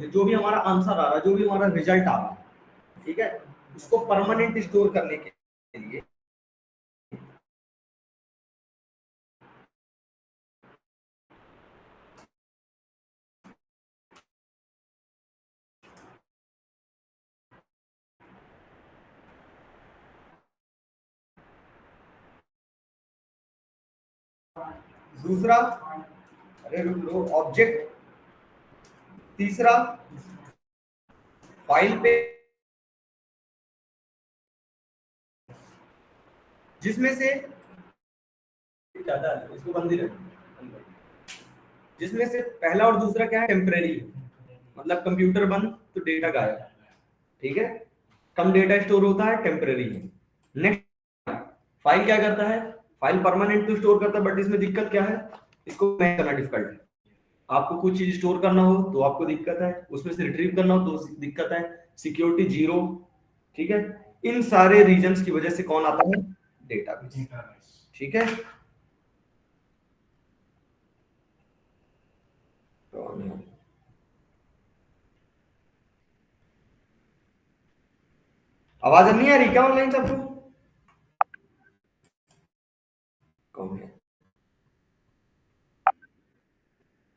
है, जो भी हमारा आंसर आ रहा है, जो भी हमारा रिजल्ट आ रहा है, ठीक है, उसको परमानेंट स्टोर करने के लिए दूसरा, अरे रुक लो, ऑब्जेक्ट, तीसरा फाइल पे, जिसमें से ज्यादा है इसको बंद ही रखो, जिसमें से पहला और दूसरा क्या है, टेम्परेरी, मतलब कंप्यूटर बंद तो डेटा गायब, ठीक है, कम डेटा स्टोर होता है, टेम्परेरी है। नेक्स्ट, फाइल क्या करता है, फाइल परमानेंट तो स्टोर करता है, बट इसमें दिक्कत क्या है, इसको मैनेज करना डिफिकल्ट है। आपको कुछ चीज स्टोर करना हो तो आपको दिक्कत है, उसमें से रिट्रीव करना हो तो दिक्कत है, सिक्योरिटी जीरो, ठीक है। इन सारे रीजंस की वजह से कौन आता है, डेटाबेस, ठीक है। आवाज नहीं आ रही क्या ऑनलाइन सबको, कौन है,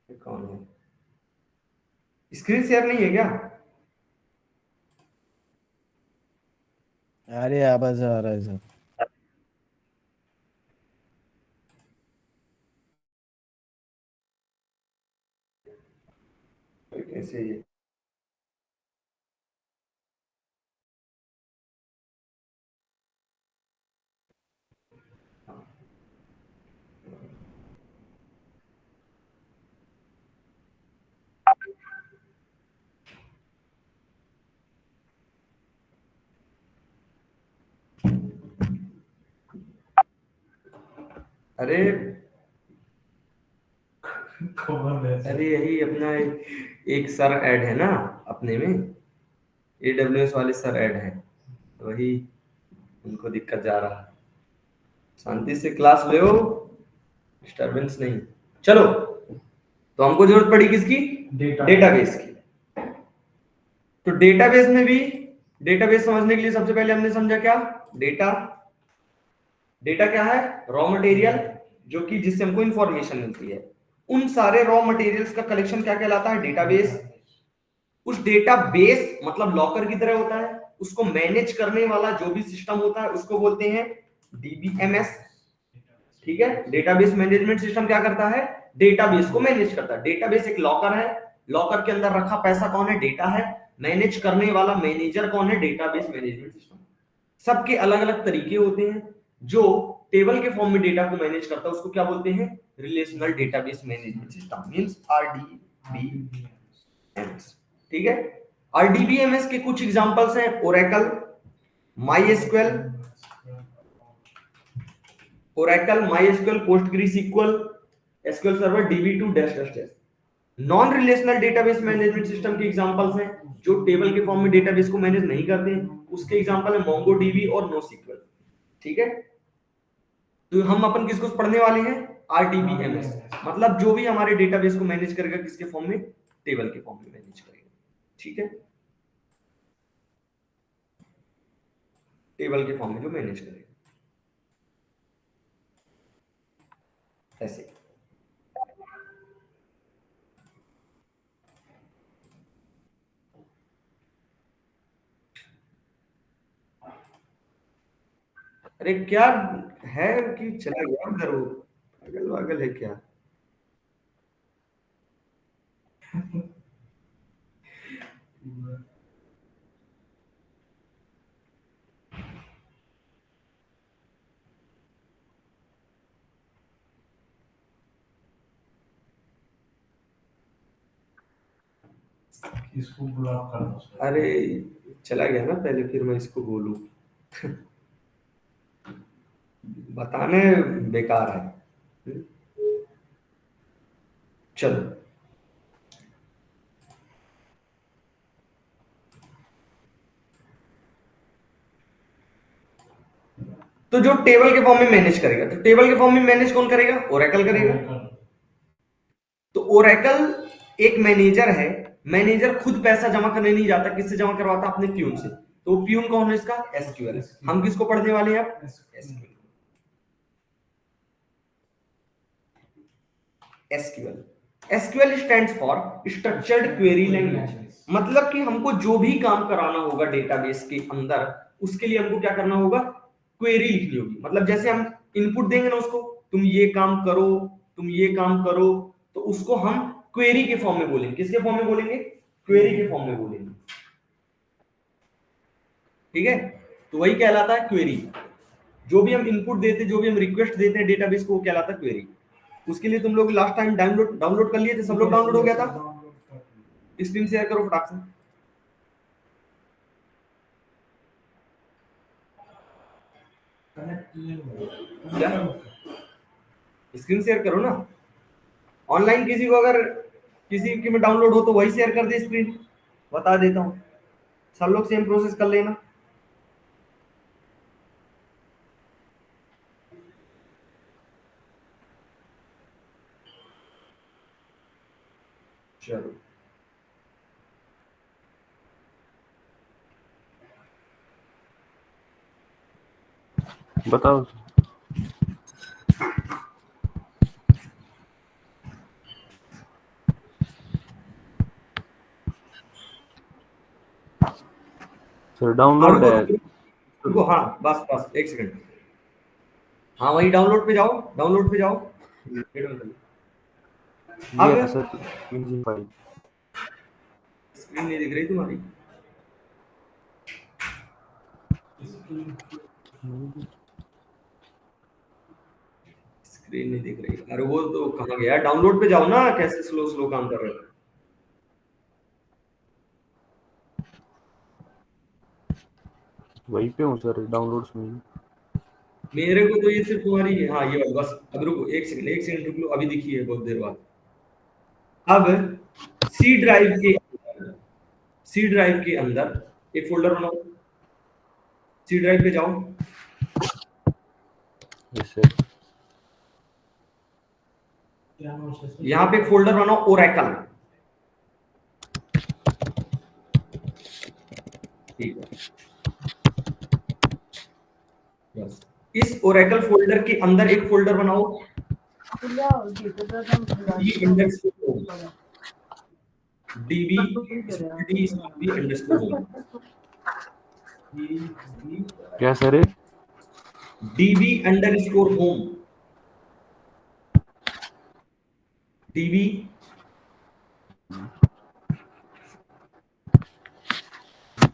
कौन है, स्क्रीन शेयर नहीं है क्या, अरे आवाज आ रहा है सर। कैसे ये, अरे अरे यही अपना एक सर ऐड है ना अपने में, AWS वाले सर ऐड है, वही उनको दिक्कत जा रहा है, शांति से क्लास ले, डिस्टरबेंस नहीं। चलो, तो हमको जरूरत पड़ी किसकी, डेटाबेस की। तो डेटाबेस में भी, डेटाबेस समझने के लिए सबसे पहले हमने समझा क्या, डेटा, डेटा क्या है, रॉ मटेरियल, जो कि जिससे हमको इंफॉर्मेशन मिलती है। उन सारे रॉ मटेरियल्स का कलेक्शन क्या कहलाता है, डेटाबेस। उस डेटाबेस मतलब लॉकर की तरह होता है, उसको मैनेज करने वाला जो भी सिस्टम होता है उसको बोलते हैं DBMS, ठीक है। डेटाबेस मैनेजमेंट सिस्टम क्या करता है, डेटाबेस को मैनेज करता है। डेटाबेस एक लॉकर है, लॉकर के अंदर रखा पैसा कौन है, डेटा है, मैनेज करने वाला मैनेजर कौन है, डेटाबेस मैनेजमेंट सिस्टम। सबके अलग अलग तरीके होते हैं। जो टेबल के फॉर्म में डेटा को मैनेज करता है उसको क्या बोलते हैं, relational database management system, means RDBMS, ठीक है। RDBMS के कुछ एग्जांपल्स हैं, Oracle, MySQL, PostgreSQL, SQL server, DB2 dash dash dash. Non relational database management system के एग्जांपल्स हैं, जो टेबल के फॉर्म में डेटाबेस को मैनेज नहीं करते हैं, उसके एग्जांपल है MongoDB और NoSQL, ठीक है। तो हम अपन किसको पढ़ने वाले हैं, RDBMS, मतलब जो भी हमारे डेटाबेस को मैनेज करेगा, किसके फॉर्म में, टेबल के फॉर्म में मैनेज करेगा, ठीक है, टेबल के फॉर्म में जो मैनेज करेगा, ऐसे। अरे क्या है कि चला गया उधर, वो अगल बगल है क्या, इसको ब्लॉक कर दो। अरे चला गया ना पहले, फिर मैं इसको बोलूं, बताने बेकार है। चलो, तो जो टेबल के फॉर्म में मैनेज करेगा, तो टेबल के फॉर्म में मैनेज कौन करेगा, ओरेकल करेगा। तो ओरेकल एक मैनेजर है मैनेजर खुद पैसा जमा करने नहीं जाता, किससे जमा करवाता? अपने प्यून से। तो प्यून कौन है इसका? एसक्यूएल। हम किसको पढ़ने वाले हैं अब? SQL. SQL SQL stands for structured query language. मतलब कि हमको जो भी काम कराना होगा डेटाबेस के अंदर, उसके लिए हमको क्या करना होगा? क्वेरी लिखनी होगी। मतलब जैसे हम इनपुट देंगे ना उसको, तुम ये काम करो, तुम ये काम करो, तो उसको हम क्वेरी के फॉर्म में बोलेंगे। किसके फॉर्म में बोलेंगे? क्वेरी के फॉर्म में बोलेंगे। ठीक है, तो वही कहलाता है क्वेरी। जो भी हम इनपुट देते, जो भी हम रिक्वेस्ट देते हैं डेटाबेस को, वो कहलाता है क्वेरी। उसके लिए तुम लोग लास्ट टाइम डाउनलोड कर लिए थे, सब लोग डाउनलोड हो गया था? स्क्रीन शेयर करो फटाक से। क्या स्क्रीन शेयर करो ना? ऑनलाइन किसी को अगर किसी की में डाउनलोड हो तो वही शेयर कर दे स्क्रीन, बता देता हूँ। सब लोग सेम प्रोसेस कर लेना। चलो, बताओ। सर हाँ डाउनलोड रुको है। रुको रुको, हाँ बस बस एक सेकंड। हाँ वही डाउनलोड पे जाओ, डाउनलोड पे जाओ। वेट में चलो। ये अब है सर PNG फाइल। स्क्रीन नहीं दिख रही तुम्हारी? स्क्रीन नहीं दिख रही? अरे वो तो कहाँ गया? डाउनलोड पे जाओ ना, कैसे स्लो स्लो काम कर रहे हो? वहीं पे हूँ सर, डाउनलोड्स में। मेरे को तो ये सिर्फ तुम्हारी, हाँ ये वाली बस। अब रुको एक सेकंड रुक लो, अभी दिखी है बहुत देर बाद। अब सी ड्राइव के सी ड्राइव के अंदर एक फोल्डर बनाओ। सी ड्राइव पे जाओ। Yes sir. यहाँ पे एक फोल्डर बनाओ, ओरेकल। ठीक है, बस इस ओरेकल फोल्डर के अंदर एक फोल्डर बनाओ, index DB D underscore home. क्या सर है? DB underscore home. DB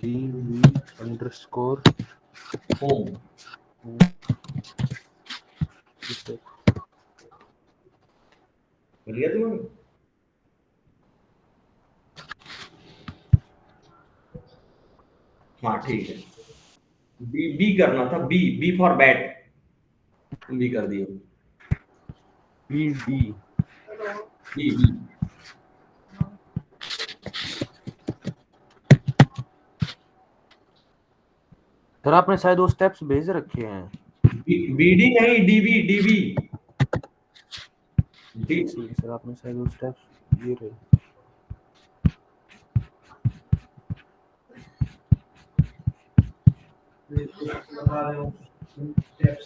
DV_. Home. मिल गया तुम्हें? हाँ ठीक है। बी बी करना था, बी बी फॉर बैट। तुम भी कर दिए। BD। बी बी सर आपने शायद वो स्टेप्स भेज रखे हैं। बीडी नहीं, डीबी डीबी डी। ठीक है सर, आपने शायद वो स्टेप्स ये रहे।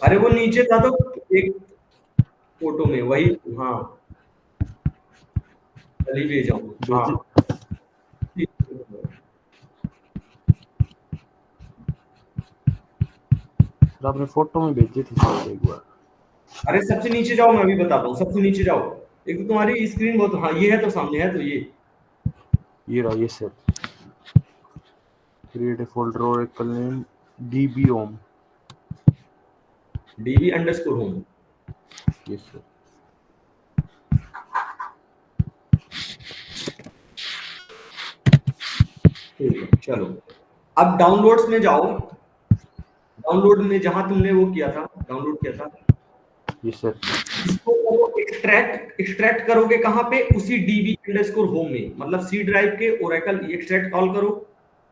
अरे वो नीचे था तो एक फोटो में वही। हाँ चलिए भेजा हूँ, हाँ। भेज। सर आपने फोटो में भेजी थी शायद एक बार। अरे सबसे नीचे जाओ, मैं अभी बताता हूँ। सबसे नीचे जाओ। एक तो तुम्हारी स्क्रीन बहुत, हाँ ये है तो सामने है तो ये रहा, ये sir. Create a folder Oracle name DB home. DB underscore home. Yes sir. ठीक है चलो, अब डाउनलोड्स में जाओ। डाउनलोड में जहां तुमने वो किया था, डाउनलोड किया था, यस सर। इसको करो एक्सट्रैक्ट। एक्सट्रैक्ट करोगे कहां पे? उसी डीबी अंडरस्कोर होम में। मतलब सी ड्राइव के ओरेकल एक्सट्रैक्ट कॉल करो।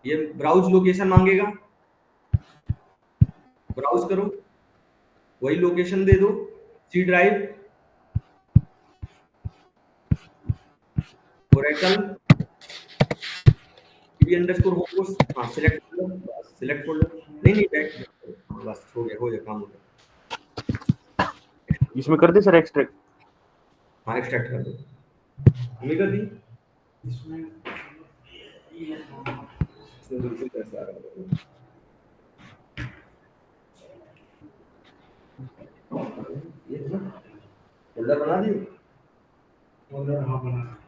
ये ब्राउज लोकेशन मांगेगा, ब्राउज करो, वही लोकेशन दे दो, C drive Oracle db underscore home को हाँ सिलेक्ट फोल्डर, सिलेक्ट फोल्डर नहीं नहीं बैक, बस हो गया काम हो गया। इसमें कर दे सर एक्सट्रैक्ट। हाँ एक्सट्रैक्ट कर दो, हमने कर दी। इसमें बिल्कुल कैसे आ रहा है, ये है ना, फोल्डर बना दिए, फोल्डर हाँ बना।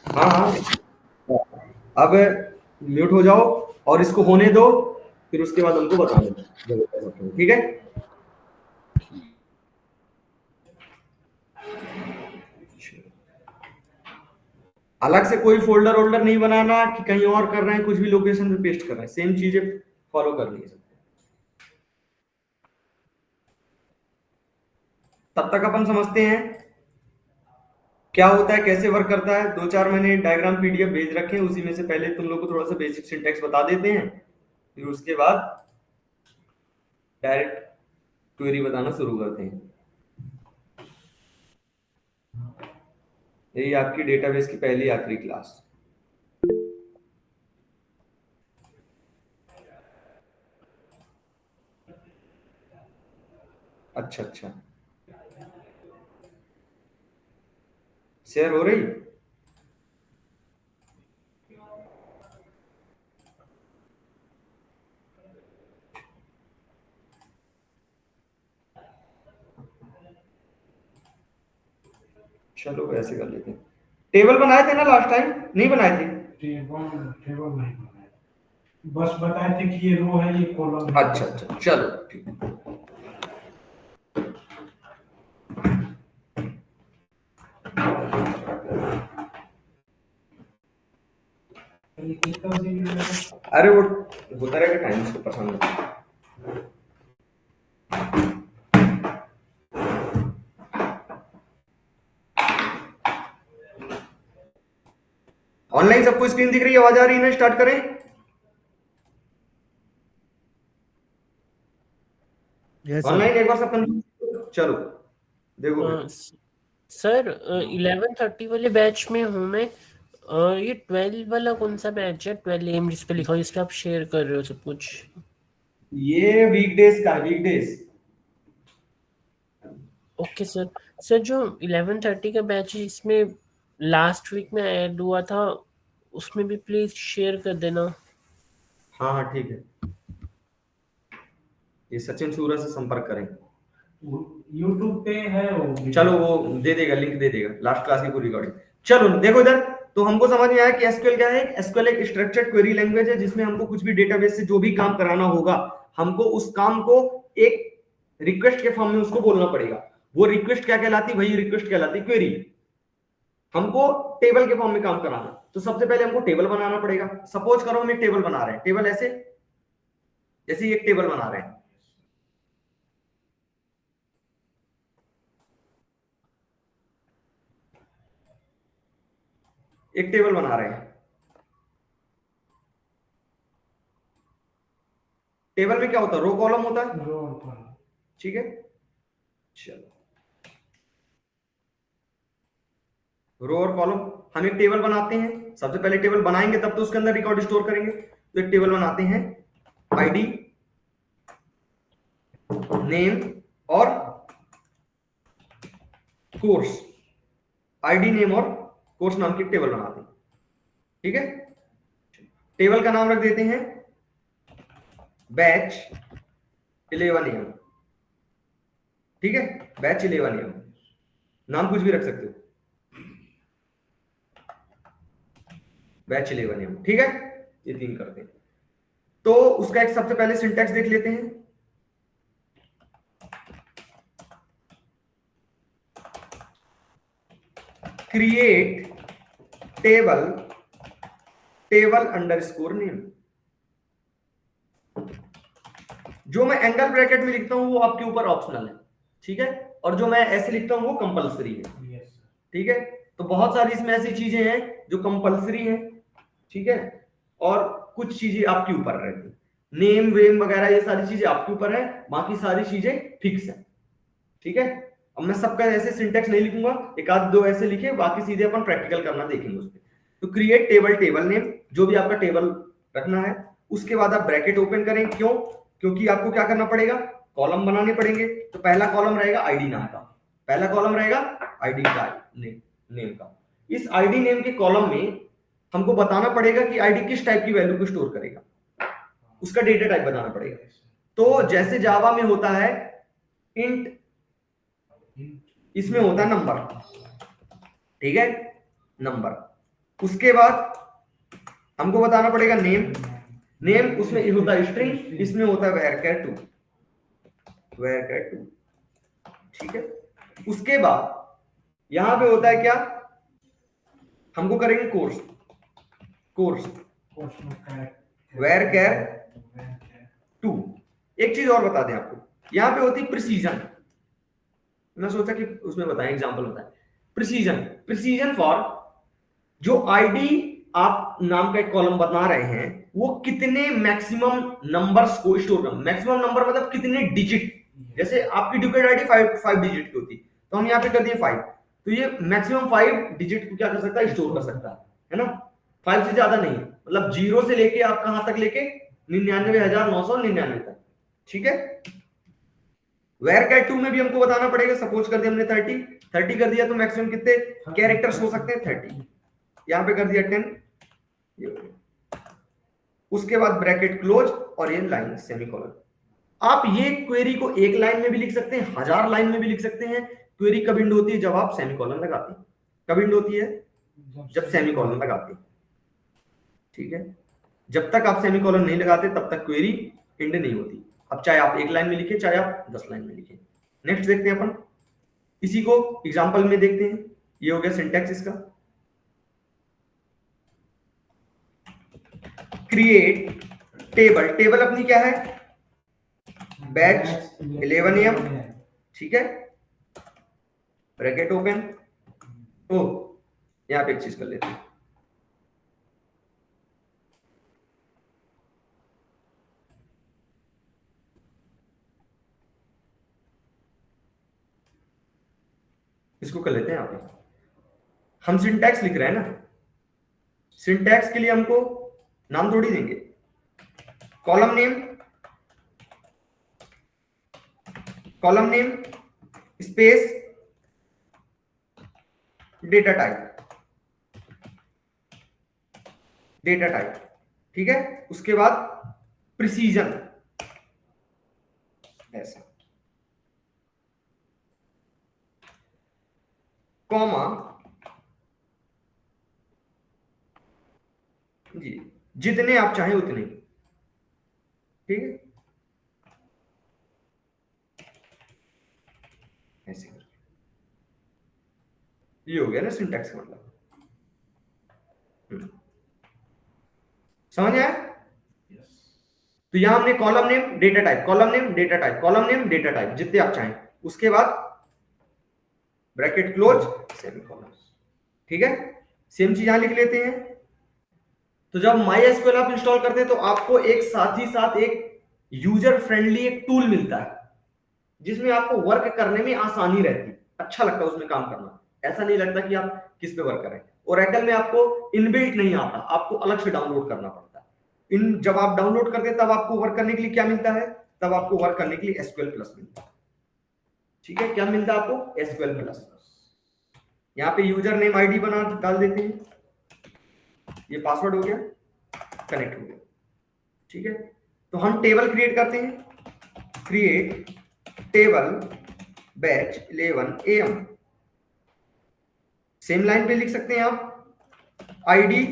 हाँ हाँ अब म्यूट हो जाओ और इसको होने दो, फिर उसके बाद हमको बताना, ठीक है। अलग से कोई फोल्डर वोल्डर नहीं बनाना कि कहीं और कर रहे हैं, कुछ भी लोकेशन पे पेस्ट कर रहे हैं, सेम चीजें फॉलो करनी है। तब तक अपन समझते हैं क्या होता है, कैसे वर्क करता है। 2-4 मैंने डायग्राम पीडीएफ भेज रखे हैं, उसी में से पहले तुम लोग को थोड़ा सा बेसिक सिंटैक्स बता देते हैं, फिर उसके बाद डायरेक्ट क्वेरी बताना शुरू करते हैं। यही आपकी डेटाबेस की पहली आखिरी क्लास। अच्छा अच्छा, शेयर हो रही, चलो ऐसे कर लेते हैं। टेबल बनाए थे ना लास्ट टाइम, नहीं बनाए थे? टेबल नहीं बनाए, बस बताए थे कि ये रो है ये कॉलम है। अच्छा अच्छा चलो ठीक है। अरे वो होता रहेगा टाइम, इसको पसंद है। ऑनलाइन सबको स्क्रीन दिख रही है, आवाज आ रही है ना? स्टार्ट करें। Yes sir. ऑनलाइन एक बार सब कंफर्म, चलो देखो फिर। सर 11:30 वाले बैच में हूँ मैं। ये 12 वाला कौन सा बैच है? 12 AM जिस पे लिखा हो, जिस पे आप शेयर कर रहे हो सब कुछ। ये वीकडेज का, वीकडेज। Okay sir. सर जो 11:30 का बैच है, इसमें लास्ट वीक में ऐड हुआ था, उसमें भी प्लीज शेयर कर देना। हाँ हाँ ठीक है, ये सचिन सूरज से संपर्क करें। यूट्यूब पे है वो, चलो वो दे देगा, लिंक दे देगा, लास्ट क्लास की पूरी रिकॉर्डिंग। चलो देखो इधर, तो हमको समझ में आया कि एसक्यूएल क्या है। एसक्यूएल एक स्ट्रक्चर्ड क्वेरी लैंग्वेज है, जिसमें हमको कुछ भी डेटाबेस से जो भी काम कराना होगा, हमको उस काम को एक रिक्वेस्ट के फॉर्म में उसको बोलना पड़ेगा। वो रिक्वेस्ट क्या कहलाती? वही रिक्वेस्ट कहलाती क्वेरी। हमको टेबल के फॉर्म में काम कराना, तो सबसे पहले हमको टेबल बनाना पड़ेगा। सपोज करो हम एक टेबल बना रहे हैं, टेबल ऐसे, जैसे एक टेबल बना रहे हैं, एक टेबल बना रहे हैं। टेबल में क्या होता है? रो कॉलम होता है, रो और कॉलम, ठीक है। चलो रो और कॉलम, हम एक टेबल बनाते हैं। सबसे पहले टेबल बनाएंगे तब तो उसके अंदर रिकॉर्ड स्टोर करेंगे। तो एक टेबल बनाते हैं, आईडी, नेम और कोर्स। आईडी, नेम और कोर्स नाम की टेबल बनाते हैं, ठीक है। टेबल का नाम रख देते हैं बैच 11 AM, ठीक है। बैच 11 AM, नाम कुछ भी रख सकते हो, बैच 11 AM, ठीक है। ये 3 करते हैं। तो उसका एक सबसे पहले सिंटैक्स देख लेते हैं। Create table, table underscore name. जो मैं एंगल ब्रैकेट में लिखता हूं वो आपके ऊपर ऑप्शनल है, ठीक है। और जो मैं ऐसे लिखता हूं वो कंपलसरी है, ठीक है। तो बहुत सारी इसमें ऐसी चीजें हैं जो कंपलसरी हैं, ठीक है, और कुछ चीजें आपके ऊपर रहती, नेम वेम वगैरह ये सारी चीजें आपके ऊपर है, बाकी सारी चीजें फिक्स है, ठीक है। अब मैं सबका ऐसे सिंटेक्स नहीं लिखूंगा, एक आध दो ऐसे लिखे, बाकी सीधे अपन प्रैक्टिकल करना देखेंगे उसमें। तो क्रिएट टेबल, टेबल नेम जो भी आपका टेबल रखना है, उसके बाद आप ब्रैकेट ओपन करें। क्यों? क्योंकि आपको क्या करना पड़ेगा, कॉलम बनाने पड़ेंगे। तो पहला कॉलम रहेगा आईडी नाम का, पहला कॉलम रहेगा आईडी का नेम का। इस आईडी नेम के कॉलम में हमको बताना पड़ेगा कि आईडी किस टाइप की वैल्यू को स्टोर करेगा, उसका डेटा टाइप बताना पड़ेगा। तो जैसे जावा में होता है इंट, इसमें होता है नंबर, ठीक है, नंबर। उसके बाद हमको बताना पड़ेगा नेम, नेम उसमें होता है स्ट्रिंग, इसमें होता है varchar2, varchar2, ठीक है। उसके बाद यहां पे होता है क्या, हमको करेंगे कोर्स, कोर्स varchar2। एक चीज और बता दें आपको, यहां पे होती है प्रिसीजन, मैं सोचा कि उसमें बताएं, एग्जांपल बताएं। प्रिसीजन, प्रिसीजन फॉर जो आईडी आप नाम का एक कॉलम बना रहे हैं, वो कितने मैक्सिमम नंबर्स को स्टोर कर, मैक्सिमम नंबर मतलब कितने डिजिट। जैसे आपकी डुप्लीकेट आईडी 5 डिजिट की होती, तो हम यहाँ पे कर दिए 5, तो ये मैक्सिमम 5 डिजिट को क्या कर सकता है, स्टोर कर सकता है ना। 5 से ज्यादा नहीं, मतलब 0 से लेके आप कहां तक लेके 99,999 तक, ठीक है। varchar2 में भी हमको बताना पड़ेगा, सपोज कर दिया हमने 30 कर दिया, तो मैक्सिमम कितने कैरेक्टर्स हो सकते हैं, 30। यहां पे कर दिया 10, उसके बाद ब्रैकेट क्लोज और ये लाइन सेमीकोलन। आप ये क्वेरी को एक लाइन में भी लिख सकते हैं, 1000 लाइन में भी लिख सकते हैं। क्वेरी कब एंड होती है, जब आप सेमीकोलन लगाते हैं। कब एंड होती है, जब सेमीकोलन लगाते हैं, ठीक है। जब तक आप सेमीकोलन नहीं लगाते तब तक क्वेरी एंड नहीं होती। अब चाहे आप एक लाइन में लिखे, चाहे आप 10 लाइन में लिखे। नेक्स्ट देखते हैं अपन, इसी को एग्जांपल में देखते हैं। ये हो गया सिंटैक्स इसका। क्रिएट टेबल, टेबल अपनी क्या है, बैच 11 AM, ठीक है, ब्रैकेट ओपन। ओ यहां पे एक चीज कर लेते हैं, इसको कर लेते हैं। यहाँ पे हम सिंटैक्स लिख रहे हैं ना, सिंटैक्स के लिए हमको नाम थोड़ी देंगे, column name, column name space data type, data type, ठीक है। उसके बाद प्रिसीजन, ऐसा, कॉमा जी, जितने आप चाहें उतने, ठीक है, ऐसे करके। ये हो गया ना सिंटैक्स का मतलब, समझ आया। तो यहां हमने column name data type, column name data type, column name data type, जितने आप चाहें। उसके बाद ब्रैकेट क्लोज सेमीकोलन, ठीक है। सेम चीज यहां लिख लेते हैं। तो जब MySQL आप इंस्टॉल करते हैं तो आपको एक साथ ही साथ एक यूजर फ्रेंडली एक टूल मिलता है, जिसमें आपको वर्क करने में आसानी रहती है, अच्छा लगता है उसमें काम करना। ऐसा नहीं लगता कि आप किस पे वर्क करें। ओरेकल में आपको इनबिल्ट नहीं आता, आपको अलग से डाउनलोड करना पड़ता है। इन जब आप डाउनलोड करते हैं तब आपको वर्क करने के लिए क्या मिलता है, तब आपको वर्क करने के लिए SQL प्लस मिलता है, ठीक है। क्या मिलता है आपको, SQL प्लस। यहाँ पे यूजर नेम आईडी बना डाल देते हैं, ये पासवर्ड हो गया, कनेक्ट हो गया, ठीक है। तो हम टेबल क्रिएट करते हैं, create table batch 11 AM, same line पे लिख सकते हैं आप, आईडी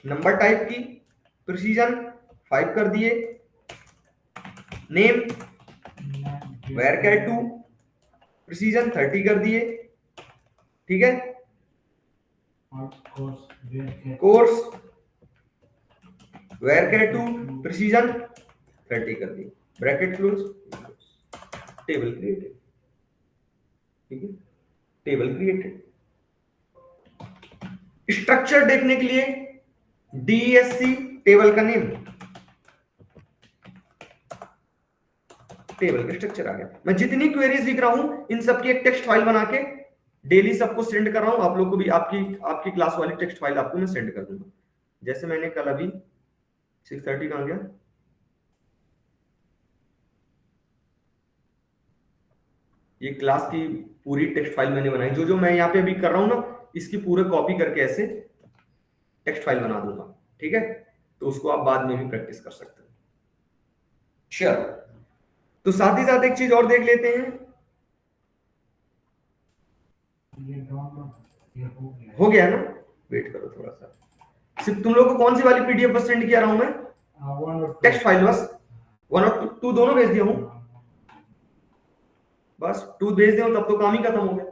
नंबर टाइप की, प्रिसीजन 5 कर दिए, नेम varchar2, प्रिसीजन 30 कर दिए, ठीक है। कोर्स varchar2, प्रिसीजन 30 कर दिए, ब्रैकेट क्लोज, टेबल क्रिएटेड, ठीक है, टेबल क्रिएटेड। स्ट्रक्चर देखने के लिए DESC, टेबल का नेम, टेबल का स्ट्रक्चर आ गया। मैं जितनी क्वेरीज लिख रहा हूं इन सबकी एक टेक्स्ट फाइल बना के डेली सबको सेंड कर रहा हूं। आप लोग को भी आपकी क्लास वाली टेक्स्ट फाइल आपको मैं सेंड कर दूंगा। जैसे मैंने कल अभी 6:30 कहां गया, ये क्लास की पूरी टेक्स्ट फाइल मैंने बनाई, जो जो मैं यहाँ पे अभी कर रहा हूं ना, इसकी पूरे कॉपी करके ऐसे टेक्स्ट फाइल बना दूंगा, ठीक है? तो उसको आप बाद में भी प्रैक्टिस कर सकते हो। चलो, तो साथ ही साथ एक चीज और देख लेते हैं। हो गया ना? वेट करो थोड़ा सा। सिर्फ तुम लोग को कौन सी वाली पीडीएफ बस सेंड किया रहा हूं मैं? टेक्स्ट फाइल बस 1 और 2 दोनों भेज दिया हूं। बस 2 भेज दिया हूं तब तो काम ही खत्म हो गया।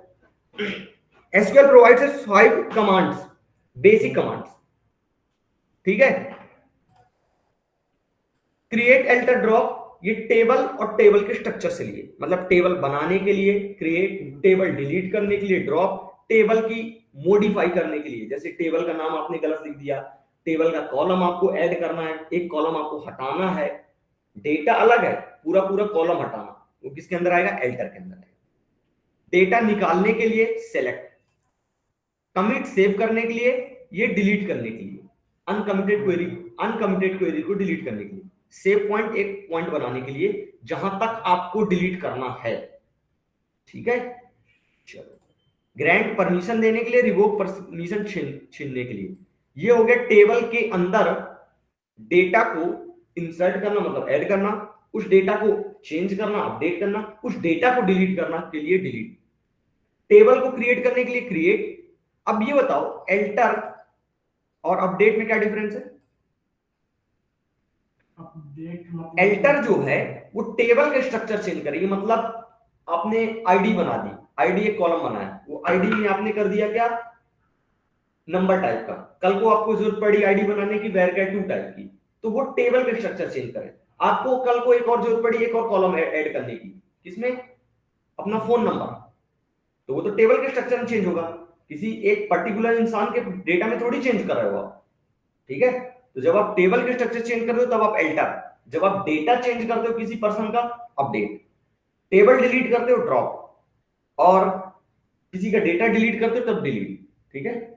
SQL provides us 5 commands, basic commands, ठीक है? क्रिएट, अल्टर, ड्रॉप, ये टेबल और टेबल के स्ट्रक्चर से लिए, मतलब टेबल बनाने के लिए क्रिएट, टेबल डिलीट करने के लिए ड्रॉप, टेबल की मॉडिफाई करने के लिए, जैसे टेबल का नाम आपने गलत लिख दिया, टेबल का कॉलम आपको ऐड करना है, एक कॉलम आपको हटाना है, डेटा अलग है, पूरा पूरा कॉलम हटाना, वो किसके अंदर आएगा? एल्टर के अंदर आएगा। डेटा निकालने के लिए सेलेक्ट, कमिट सेव करने के लिए, ये डिलीट करने के लिए, अनकमिटेड क्वेरी को डिलीट करने के लिए, सेव पॉइंट, एक पॉइंट बनाने के लिए जहां तक आपको डिलीट करना है, ठीक है? चलो, ग्रांट परमिशन देने के लिए, रिवोक परमिशन छीनने के लिए। ये हो गया टेबल के अंदर डेटा को इंसर्ट करना, मतलब ऐड करना, उस डेटा को चेंज करना, अपडेट करना, उस डेटा को डिलीट करना के लिए डिलीट, टेबल को क्रिएट करने के लिए क्रिएट। अब ये बताओ, एल्टर और अपडेट में क्या डिफरेंस है? एल्टर जो है वो टेबल का स्ट्रक्चर चेंज करेगी, मतलब आपने आईडी बना दी, आईडी एक कॉलम बनाया, वो आईडी में आपने कर दिया क्या? नंबर टाइप का। कल को आपको जरूरत पड़ी आईडी बनाने की varchar2 टाइप की, तो वो टेबल का स्ट्रक्चर चेंज करे। आपको कल को एक और जरूरत पड़ी एक और कॉलम ऐड करने की, किसमें? अपना फोन नंबर, तो वो तो टेबल के स्ट्रक्चर में चेंज होगा, किसी एक पर्टिकुलर इंसान के डेटा में थोड़ी चेंज कर रहे हो आप, ठीक है? तो जब आप टेबल के स्ट्रक्चर चेंज करते हो तब आप एल्टर, जब आप डेटा चेंज करते हो किसी पर्सन का, अपडेट, टेबल डिलीट करते हो ड्रॉप, और किसी का डेटा डिलीट करते हो तब डिलीट, ठीक है?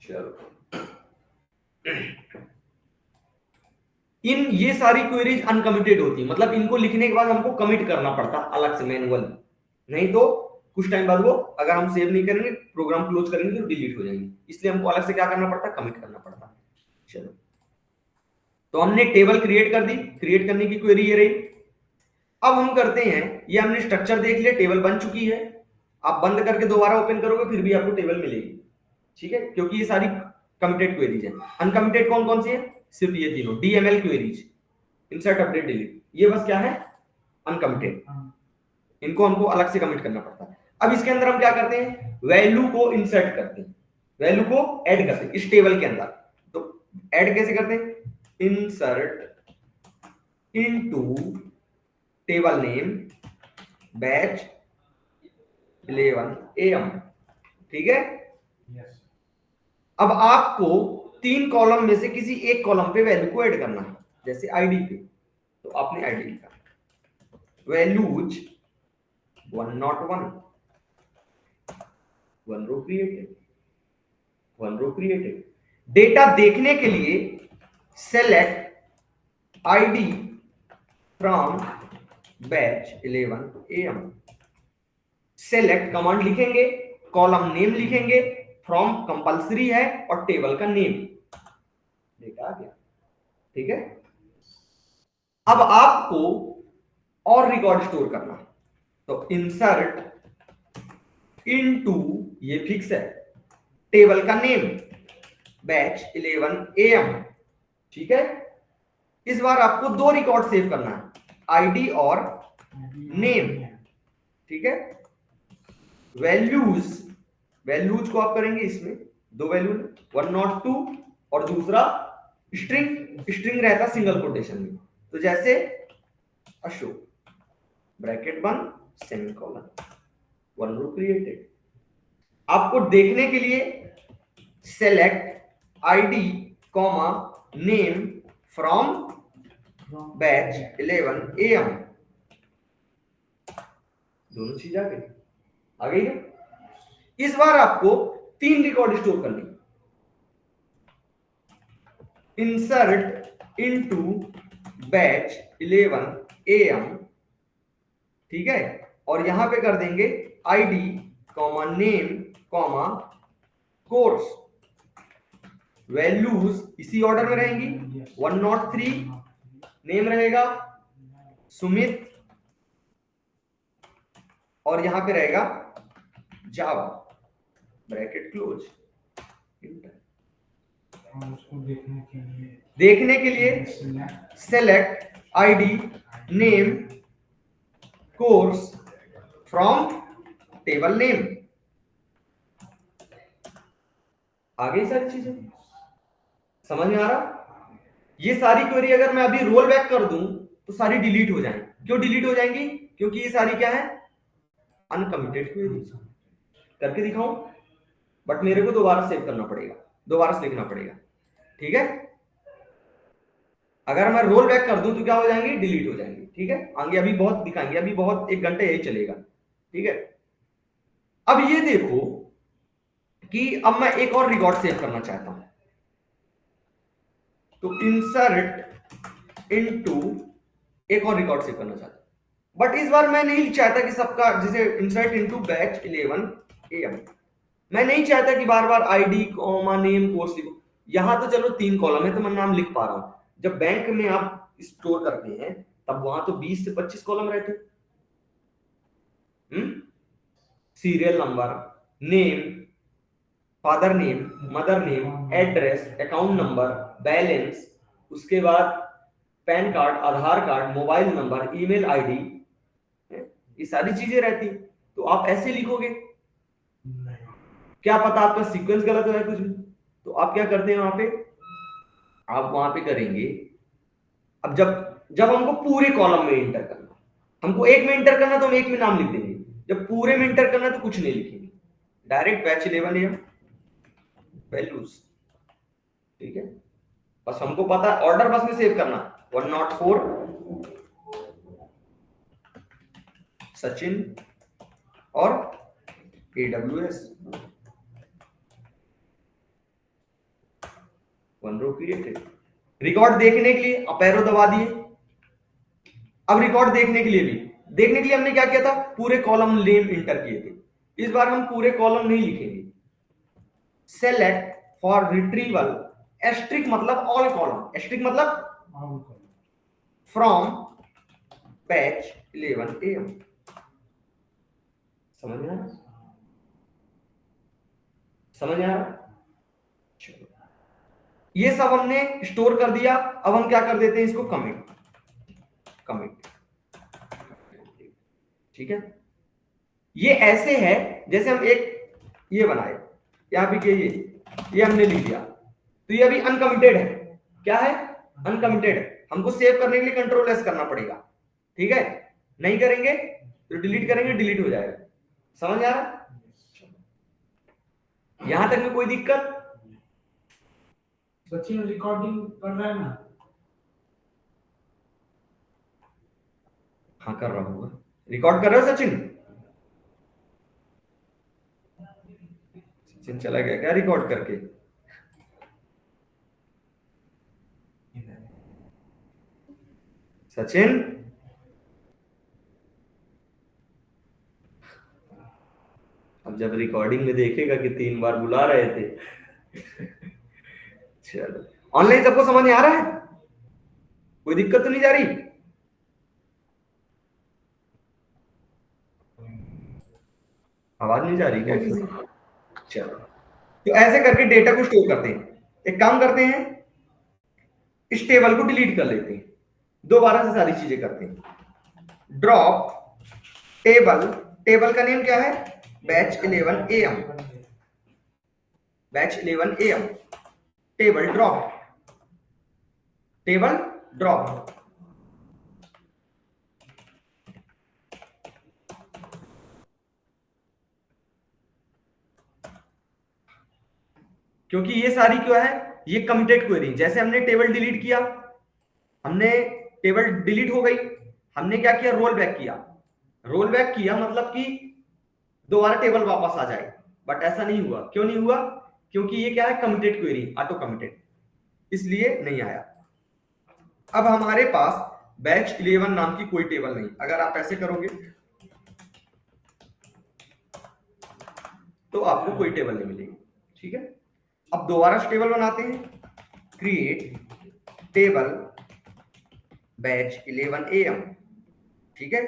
चलो, इन ये सारी क्वेरीज अनकमिटेड होती, मतलब इनको लिखने के बाद हमको कमिट करना पड़ता अलग से मैनुअल, नहीं तो कुछ टाइम बाद वो अगर हम सेव नहीं करेंगे, प्रोग्राम क्लोज करेंगे तो डिलीट हो जाएंगे, इसलिए हमको अलग से क्या करना पड़ता? कमिट करना पड़ता। चलो, तो हमने टेबल क्रिएट कर दी, क्रिएट करने की क्वेरी ये रही। अब हम करते हैं, ये हमने स्ट्रक्चर देख लिया, टेबल बन चुकी है, आप बंद करके दोबारा ओपन करोगे फिर भी आपको टेबल मिलेगी, ठीक है? क्योंकि ये सारी कमिटेड क्वेरीज है। अनकमिटेड कौन कौन सी है? सिर्फ ये तीनों DML queries, insert, update, delete, ये बस क्या है? अनकमिटेड, इनको हमको अलग से कमिट करना पड़ता है। अब इसके अंदर हम क्या करते हैं? वैल्यू को इंसर्ट करते हैं, वैल्यू को ऐड करते हैं इस टेबल के अंदर। तो ऐड कैसे करते हैं? Insert into table name batch 11 AM, ठीक है? अब आपको 3 कॉलम में से किसी एक कॉलम पे वैल्यू को ऐड करना है, जैसे आईडी पे, तो आपने आईडी लिखा, वैल्यूज 101, 1 रो क्रिएटेड, 1 रो क्रिएटेड। डेटा देखने के लिए select ID from batch 11 AM, select command लिखेंगे, कॉलम नेम लिखेंगे, फ्रॉम कंपलसरी है और टेबल का नेम, डेटा आ गया, ठीक है? अब आपको और रिकॉर्ड स्टोर करना, तो इंसर्ट इनटू, ये फिक्स है, टेबल का नेम बैच 11 AM, ठीक है? इस बार आपको 2 रिकॉर्ड सेव करना है, आईडी और नेम, ठीक है? वैल्यूज को आप करेंगे इसमें 2 वैल्यू, 102 और दूसरा स्ट्रिंग रहता सिंगल कोटेशन में, तो जैसे Ashok bracket 1 semicolon, one row created. आपको देखने के लिए select ID comma name from batch 11 AM। दोनों चीज आ गई ना। इस बार आपको 3 रिकॉर्ड स्टोर करनी। इंसर्ट इनटू बैच 11 AM, ठीक है, और यहां पे कर देंगे ID comma name comma course. Values इसी ऑर्डर में रहेंगी। 103 नेम रहेगा सुमित, और यहां पे रहेगा जावा, ब्रैकेट क्लोज। उसको देखने के लिए select ID name course from table name. आगे सारी चीजें समझ में आ रहा। ये सारी क्वेरी अगर मैं अभी रोल बैक कर दूं तो सारी डिलीट हो जाएंगी। क्यों डिलीट हो जाएंगी? क्योंकि ये सारी क्या है, अनकमिटेड क्वेरी। करके दिखाऊं, बट मेरे को दोबारा सेव करना पड़ेगा, दोबारा से लिखना पड़ेगा, ठीक है। अगर मैं रोल बैक कर दूं तो क्या हो जाएंगी, डिलीट हो जाएंगी, ठीक है। आगे अभी बहुत दिखाएंगे, अभी बहुत 1 घंटे यही चलेगा, ठीक है। अब ये देखो कि अब मैं एक और रिकॉर्ड सेव करना चाहता हूं, तो इंसर्ट इनटू एक और रिकॉर्ड सेव करना चाहता हूं। बट इस बार मैं नहीं चाहता कि सबका, जैसे इंसर्ट इनटू बैच 11 AM, मैं नहीं चाहता कि बार बार आईडी कॉमा नेम कोर्स लिखो। यहां तो चलो 3 कॉलम है तो मैं नाम लिख पा रहा हूं। जब बैंक में आप स्टोर करते हैं तब वहां तो 20 से 25 कॉलम रहते। Serial number, name, father name, mother name, address, account number, balance, उसके बाद PAN card, Aadhaar card, mobile number, email ID, ये सारी चीजें रहती। तो आप ऐसे लिखोगे, क्या पता आपका सीक्वेंस गलत हो जाए कुछ भी। तो आप क्या करते हैं वहां पे, आप वहां पे करेंगे। अब जब हमको पूरे कॉलम में इंटर करना, हमको एक में इंटर करना तो हम एक में नाम लिख देंगे। जब पूरे में इंटर करना तो कुछ नहीं लिखेंगे, डायरेक्ट बैच 11 AM वैल्यूज, ठीक है। बस हमको पता ऑर्डर बस में सेव करना, 104 सचिन और AWS, one row created. Record देखने के लिए अप एरो दबा दिए। अब रिकॉर्ड देखने के लिए हमने क्या किया था, पूरे कॉलम नेम इंटर किए थे। इस बार हम पूरे कॉलम नहीं लिखेंगे। सेलेक्ट फॉर रिट्रीवल, एस्ट्रिक मतलब ऑल कॉलम, एस्ट्रिक मतलब फ्रॉम बैच 11 AM। समझ में आ रहा, समझ में आ रहा। चलो, ये सब हमने स्टोर कर दिया। अब हम क्या कर देते हैं, इसको कमिट, ठीक है। ये ऐसे है जैसे हम एक ये बनाए, यहां पे ये हमने लिख दिया, तो ये अभी अनकमिटेड है। क्या है, अनकमिटेड है। हमको सेव करने के लिए कंट्रोल एस करना पड़ेगा, ठीक है। नहीं करेंगे तो डिलीट करेंगे, डिलीट हो जाएगा। समझ आ रहा, यहां तक में कोई दिक्कत? सचिन रिकॉर्डिंग कर रहा है ना? हाँ कर रहा होगा, रिकॉर्ड कर रहा है सचिन। सचिन चला गया क्या रिकॉर्ड करके? सचिन अब जब रिकॉर्डिंग में देखेगा कि 3 बार बुला रहे थे। चलो, ऑनलाइन सबको समझ में आ रहा है, कोई दिक्कत तो नहीं जा रही? आवाज नहीं जा रही क्या किसी? चलो, तो ऐसे करके डेटा को स्टोर करते हैं। एक काम करते हैं, इस टेबल को डिलीट कर लेते हैं, दोबारा से सारी चीजें करते हैं। ड्रॉप टेबल, टेबल का नेम क्या है, batch 11 AM, batch 11 AM, table drop, table drop. क्योंकि ये सारी क्या है, ये कमिटेड क्वेरी। जैसे हमने टेबल डिलीट किया, हमने टेबल डिलीट हो गई, हमने क्या किया, रोल बैक किया। रोल बैक किया मतलब कि दोबारा टेबल वापस आ जाए, बट ऐसा नहीं हुआ। क्यों नहीं हुआ? क्योंकि ये क्या है, कमिटेड क्वेरी, ऑटो कमिटेड, इसलिए नहीं आया। अब हमारे पास बैच 11 नाम की कोई टेबल नहीं। अगर आप ऐसे करोगे तो आपको कोई टेबल नहीं मिलेगी, ठीक है। अब दोबारा से टेबल बनाते हैं, क्रिएट टेबल बैच 11 AM, ठीक है।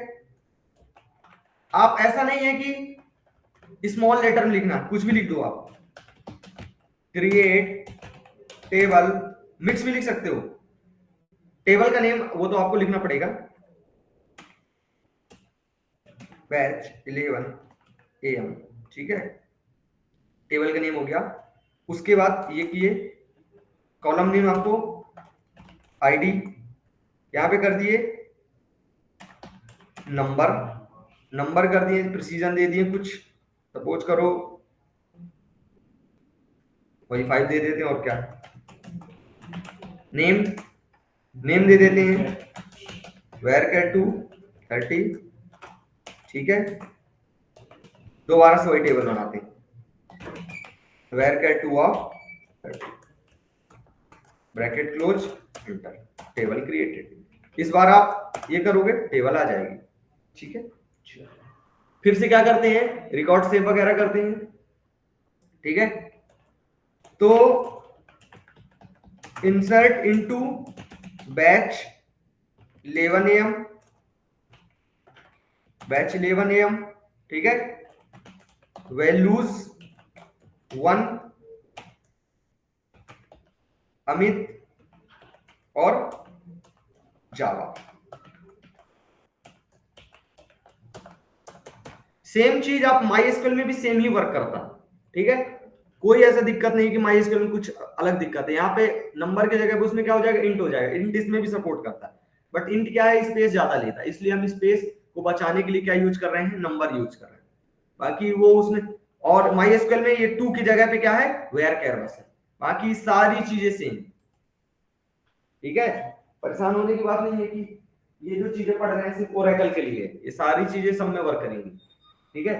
आप ऐसा नहीं है कि स्मॉल लेटर में लिखना, कुछ भी लिख दो आप, क्रिएट टेबल, मिक्स भी लिख सकते हो। टेबल का नेम वो तो आपको लिखना पड़ेगा, बैच 11 AM, ठीक है। टेबल का नेम हो गया। उसके बाद ये किए, कॉलम नेम आपको आईडी यहां पे कर दिए, नंबर कर दिए, प्रिसीजन दे दिए कुछ, सपोज करो वही 5 दे देते हैं, और क्या, नेम दे देते हैं varchar 2 30, ठीक है। दोबारा से वही टेबल बनाते हैं, varchar 2 of 30, bracket close, enter, table created. इस बार आप ये करोगे, टेबल आ जाएगी, ठीक है। फिर से क्या करते हैं, रिकॉर्ड सेव वगैरह करते हैं, ठीक है। तो insert into batch 11 AM, batch 11 AM, ठीक है। वैल्यूज 1 अमित और जावा। सेम चीज आप MySQL में भी सेम ही वर्क करता, ठीक है। कोई ऐसा दिक्कत नहीं कि MySQL में कुछ अलग दिक्कत है। यहाँ पे नंबर की जगह पे उसमें क्या हो जाएगा, इंट हो जाएगा। इंट इसमें भी सपोर्ट करता है, बट इंट क्या है, स्पेस ज्यादा लेता है, इसलिए हम स्पेस को बचाने के लिए क्या यूज कर रहे हैं, नंबर यूज कर रहे हैं। बाकी वो उसमें, और MySQL में ये 2 की जगह पे क्या है, varchar बस है, बाकी सारी चीजें सेम, ठीक है। परेशान होने की बात नहीं है कि ये जो चीजें पढ़ रहे हैं सिर्फ ओरेकल के लिए, ये सारी चीजें सब में वर्क करेंगी, ठीक है।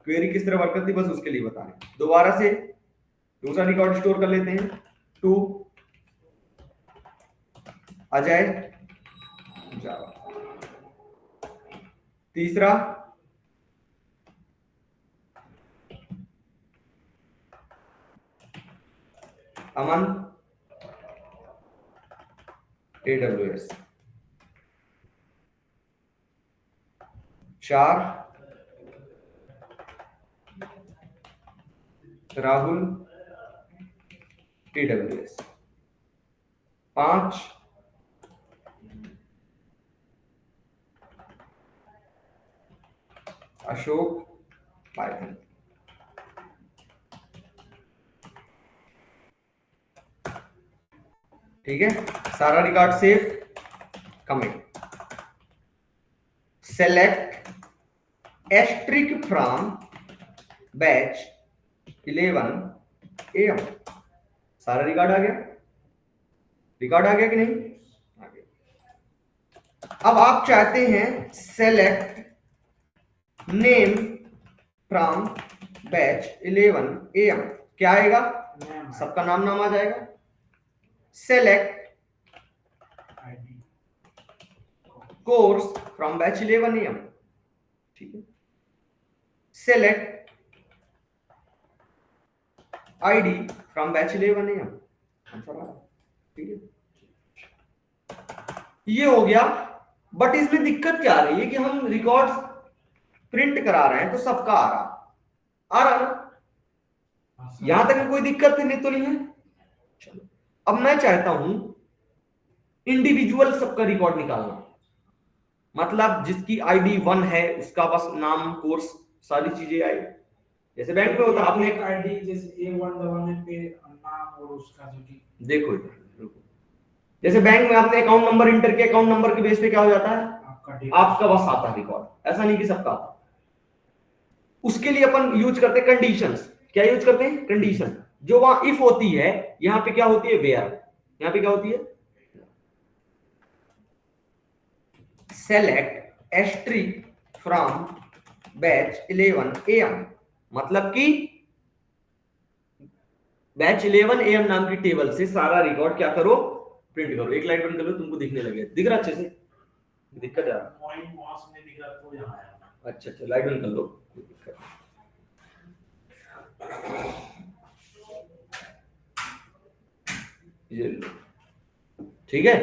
क्वेरी किस तरह वर्क करती है बस उसके लिए बता रहे हैं। दोबारा से दूसरा रिकॉर्ड स्टोर कर लेते हैं, 2 अजय जावा, तीसरा Aman AWS, 4 Rahul AWS, 5 Ashok Python, ठीक है। सारा record save, commit, select asterisk from batch 11 AM, सारा रिकॉर्ड आ गया, रिकॉर्ड आ गया कि नहीं, आ गया। अब आप चाहते हैं select name from batch 11 AM, क्या आएगा, सबका नाम आ जाएगा। Select course from batch 11 AM, ठीक है। Select ID from batch 11 AM, answer आ रहा, ठीक है। ये हो गया, बट इसमें दिक्कत क्या आ रही है कि हम रिकॉर्ड्स प्रिंट करा रहे हैं तो सबका आ रहा ना, यहां तक कोई दिक्कत नहीं तो नहीं है। चलो, अब मैं चाहता हूं इंडिविजुअल सबका रिकॉर्ड निकालना, मतलब जिसकी आईडी 1 है उसका बस नाम, कोर्स, सारी चीजें आई। जैसे बैंक में होता, आपने एक आईडी जैसे A1 दबाने पे नाम और उसका जो, देखो जैसे बैंक में आपने अकाउंट नंबर इंटर किया, अकाउंट नंबर के बेस पे क्या हो जाता है, आपका बस आता है रिकॉर्ड, ऐसा नहीं कि सबका आता। उसके लिए अपन यूज करते हैं कंडीशंस। क्या यूज करते हैं, कंडीशन। जो वहां इफ होती है यहां पे क्या होती है, वेयर। यहां पे क्या होती है, select asterisk from batch 11 AM, मतलब कि बैच 11 AM नाम की टेबल से सारा रिकॉर्ड क्या करो, प्रिंट करो। एक लाइट बंद कर लो, तुमको दिखने लगे, दिख रहा अच्छे से, दिक्कत आ रहा, पॉइंट वहां से नहीं दिख रहा तो यहाँ आया। अच्छा अच्छा लाइट बंद कर लो, ये लो, ठीक है।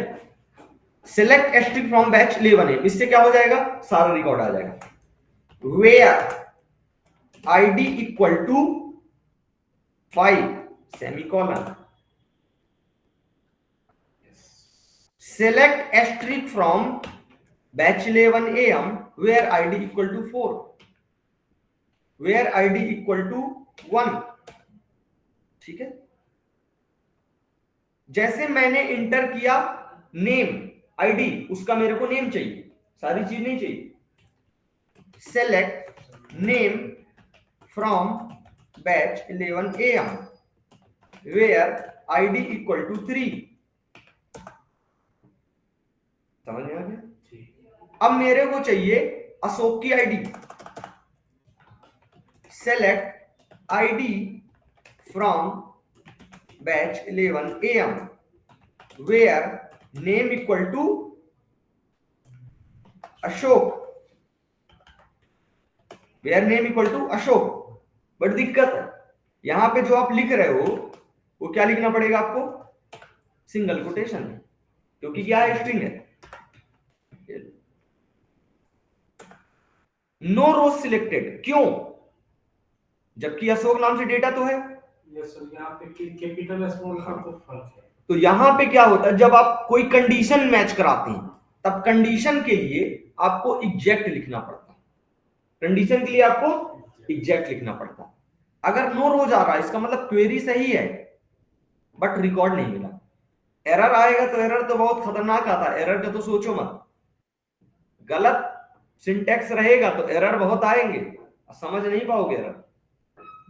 Select asterisk from batch 11 AM, इससे क्या हो जाएगा, सारा रिकॉर्ड आ जाएगा। Where ID equal to 5 semicolon, select asterisk from batch 11 AM where id equal to 4, where id equal to 1, ठीक है। जैसे मैंने इंटर किया नेम आईडी, उसका मेरे को नेम चाहिए, सारी चीज नहीं चाहिए। Select name from batch 11 AM where id equal to 3, समझ में आ गया। अब मेरे को चाहिए अशोक की ID, select ID from batch 11 AM where name equal to Ashok, where name equal to Ashok. But दिक्कत है, यहां पे जो आप लिख रहे हो वो क्या लिखना पड़ेगा आपको, सिंगल कोटेशन, क्योंकि क्या है, स्ट्रिंग है। नो रोज सिलेक्टेड, क्यों, जबकि अशोक नाम से डेटा तो है। यस सर, यहाँ पे कैपिटल स्मॉल का तो फर्क है। तो यहां पे क्या होता है, जब आप कोई कंडीशन मैच कराते हैं तब कंडीशन के लिए आपको एग्जैक्ट लिखना पड़ता है, कंडीशन के लिए आपको एग्जैक्ट लिखना पड़ता है। अगर नो रोज आ रहा है इसका मतलब क्वेरी सही है बट रिकॉर्ड नहीं मिला। एरर आएगा तो एरर तो बहुत खतरनाक आता है, एरर का तो सोचो मत। गलत सिंटैक्स रहेगा तो एरर बहुत आएंगे, समझ नहीं पाओगे एरर।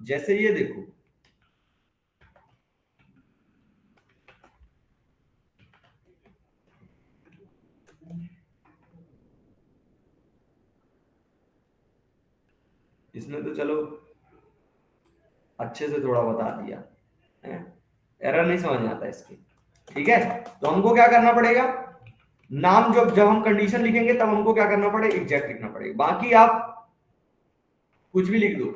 जैसे ये देखो, इसने तो चलो अच्छे से थोड़ा बता दिया, एरर नहीं समझ में आता इसकी, ठीक है। तो हमको क्या करना पड़ेगा, नाम जब हम कंडीशन लिखेंगे तब हमको क्या करना पड़ेगा, एग्जैक्ट लिखना पड़ेगा। बाकी आप कुछ भी लिख दो,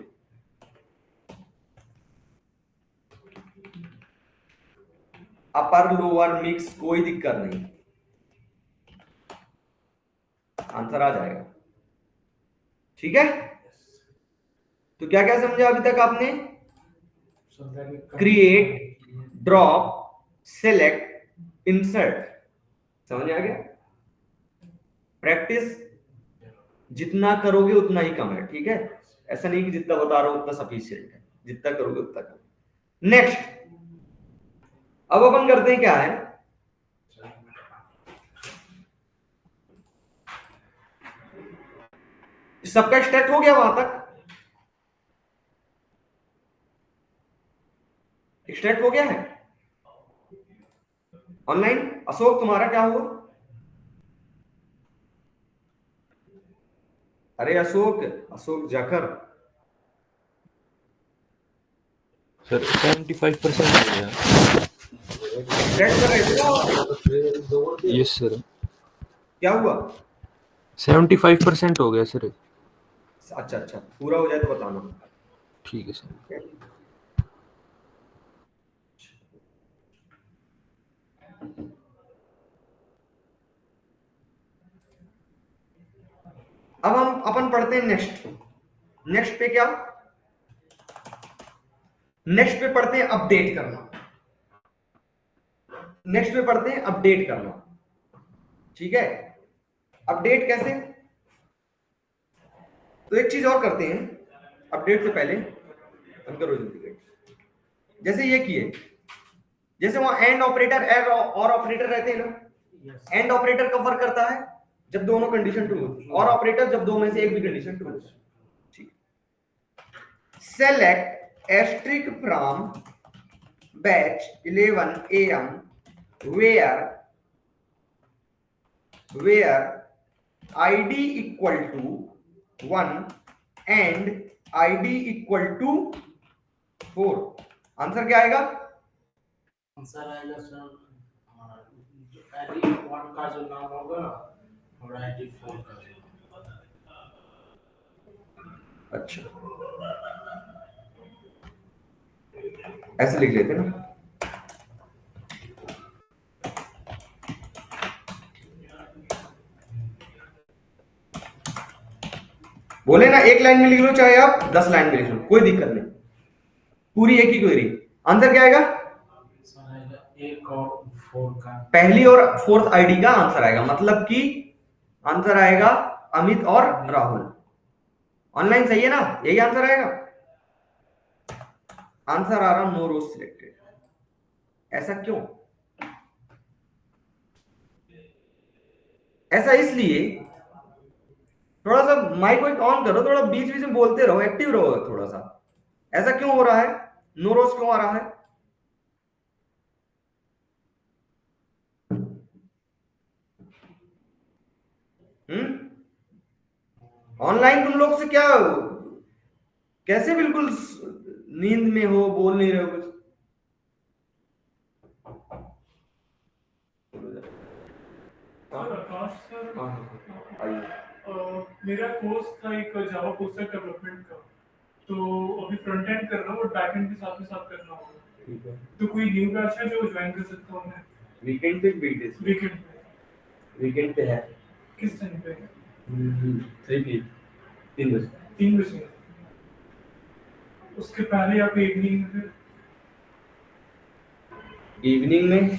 अपर लोअर मिक्स कोई दिक्कत नहीं, आंसर आ जाएगा, ठीक है। तो क्या क्या समझा अभी तक आपने, क्रिएट, ड्रॉप, सेलेक्ट, इंसर्ट, समझ आ गया। प्रैक्टिस जितना करोगे उतना ही कम है, ठीक है। ऐसा नहीं कि जितना बता रहा हूं उतना सफिशिएंट है, जितना करोगे उतना कम। नेक्स्ट, अब अपन करते हैं क्या है, सबका एक्सट्रैक्ट हो गया वहां तक, एक्सट्रैक्ट हो गया है ऑनलाइन। अशोक तुम्हारा क्या हुआ, अरे अशोक, अशोक जाकर सर 75% हो गया। एक्सट्रैक्ट कर रहे थे, यस सर, क्या हुआ, 75% हो गया सर। अच्छा अच्छा, पूरा हो जाए तो बताना, ठीक है सर। अब हम अपन पढ़ते हैं नेक्स्ट। नेक्स्ट पे क्या, नेक्स्ट पे पढ़ते हैं अपडेट करना, नेक्स्ट पे पढ़ते हैं अपडेट करना, ठीक है। अपडेट कैसे, तो एक चीज और करते हैं अपडेट से पहले, करो जैसे ये किए, जैसे वहां एंड ऑपरेटर और ऑपरेटर रहते हैं ना, एंड ऑपरेटर कब वर्क करता है, जब दोनों कंडीशन ट्रू होती है, और ऑपरेटर जब दो में से एक भी कंडीशन ट्रू होती है। Select asterisk from batch 11 a.m. where id equal to 1 and id equal to 4। Answer क्या आएगा? आंसर आएगा सर हमारा जो आईडी 1 का जो नाम होगा और आईडी 4 का जो अच्छा, ऐसे लिख लेते ना। बोले ना, एक लाइन में लिख लो चाहे आप 10 लाइन में लिख लो, कोई दिक्कत नहीं, पूरी एक ही क्वेरी। आंसर क्या आएगा? सर आएगा 1 और 4 का पहली और फोर्थ आईडी का आंसर आएगा, मतलब कि आंसर आएगा अमित और राहुल। ऑनलाइन सही है ना? यही आंसर आएगा। आंसर आ रहा नो रोज सिलेक्टेड। ऐसा क्यों? ऐसा इसलिए, थोड़ा सा माइक वाइक ऑन करो, थोड़ा बीच बीच में बोलते रहो, एक्टिव रहो थोड़ा सा। ऐसा क्यों हो रहा है? नो रोज क्यों आ रहा है? ऑनलाइन तुम लोग से क्या, कैसे बिल्कुल नींद में हो, बोल नहीं रहे हो कुछ? आकाश सर, आइए। मेरा कोर्स था एक जावा फुल स्टैक डेवलपमेंट का, तो अभी फ्रंट एंड कर रहा हूँ और बैक एंड भी साथ में साथ करना होगा। ठीक है, तो कोई न्यू बैच है जो ज्वाइन कर सकता हूँ मैं? वीकेंड पे वीकडेज? वीकेंड पे। वीकेंड पे है। किस टाइम पे? 3 बजे। 3 बजे। उसके पहले या फिर इवनिंग में? इवनिंग में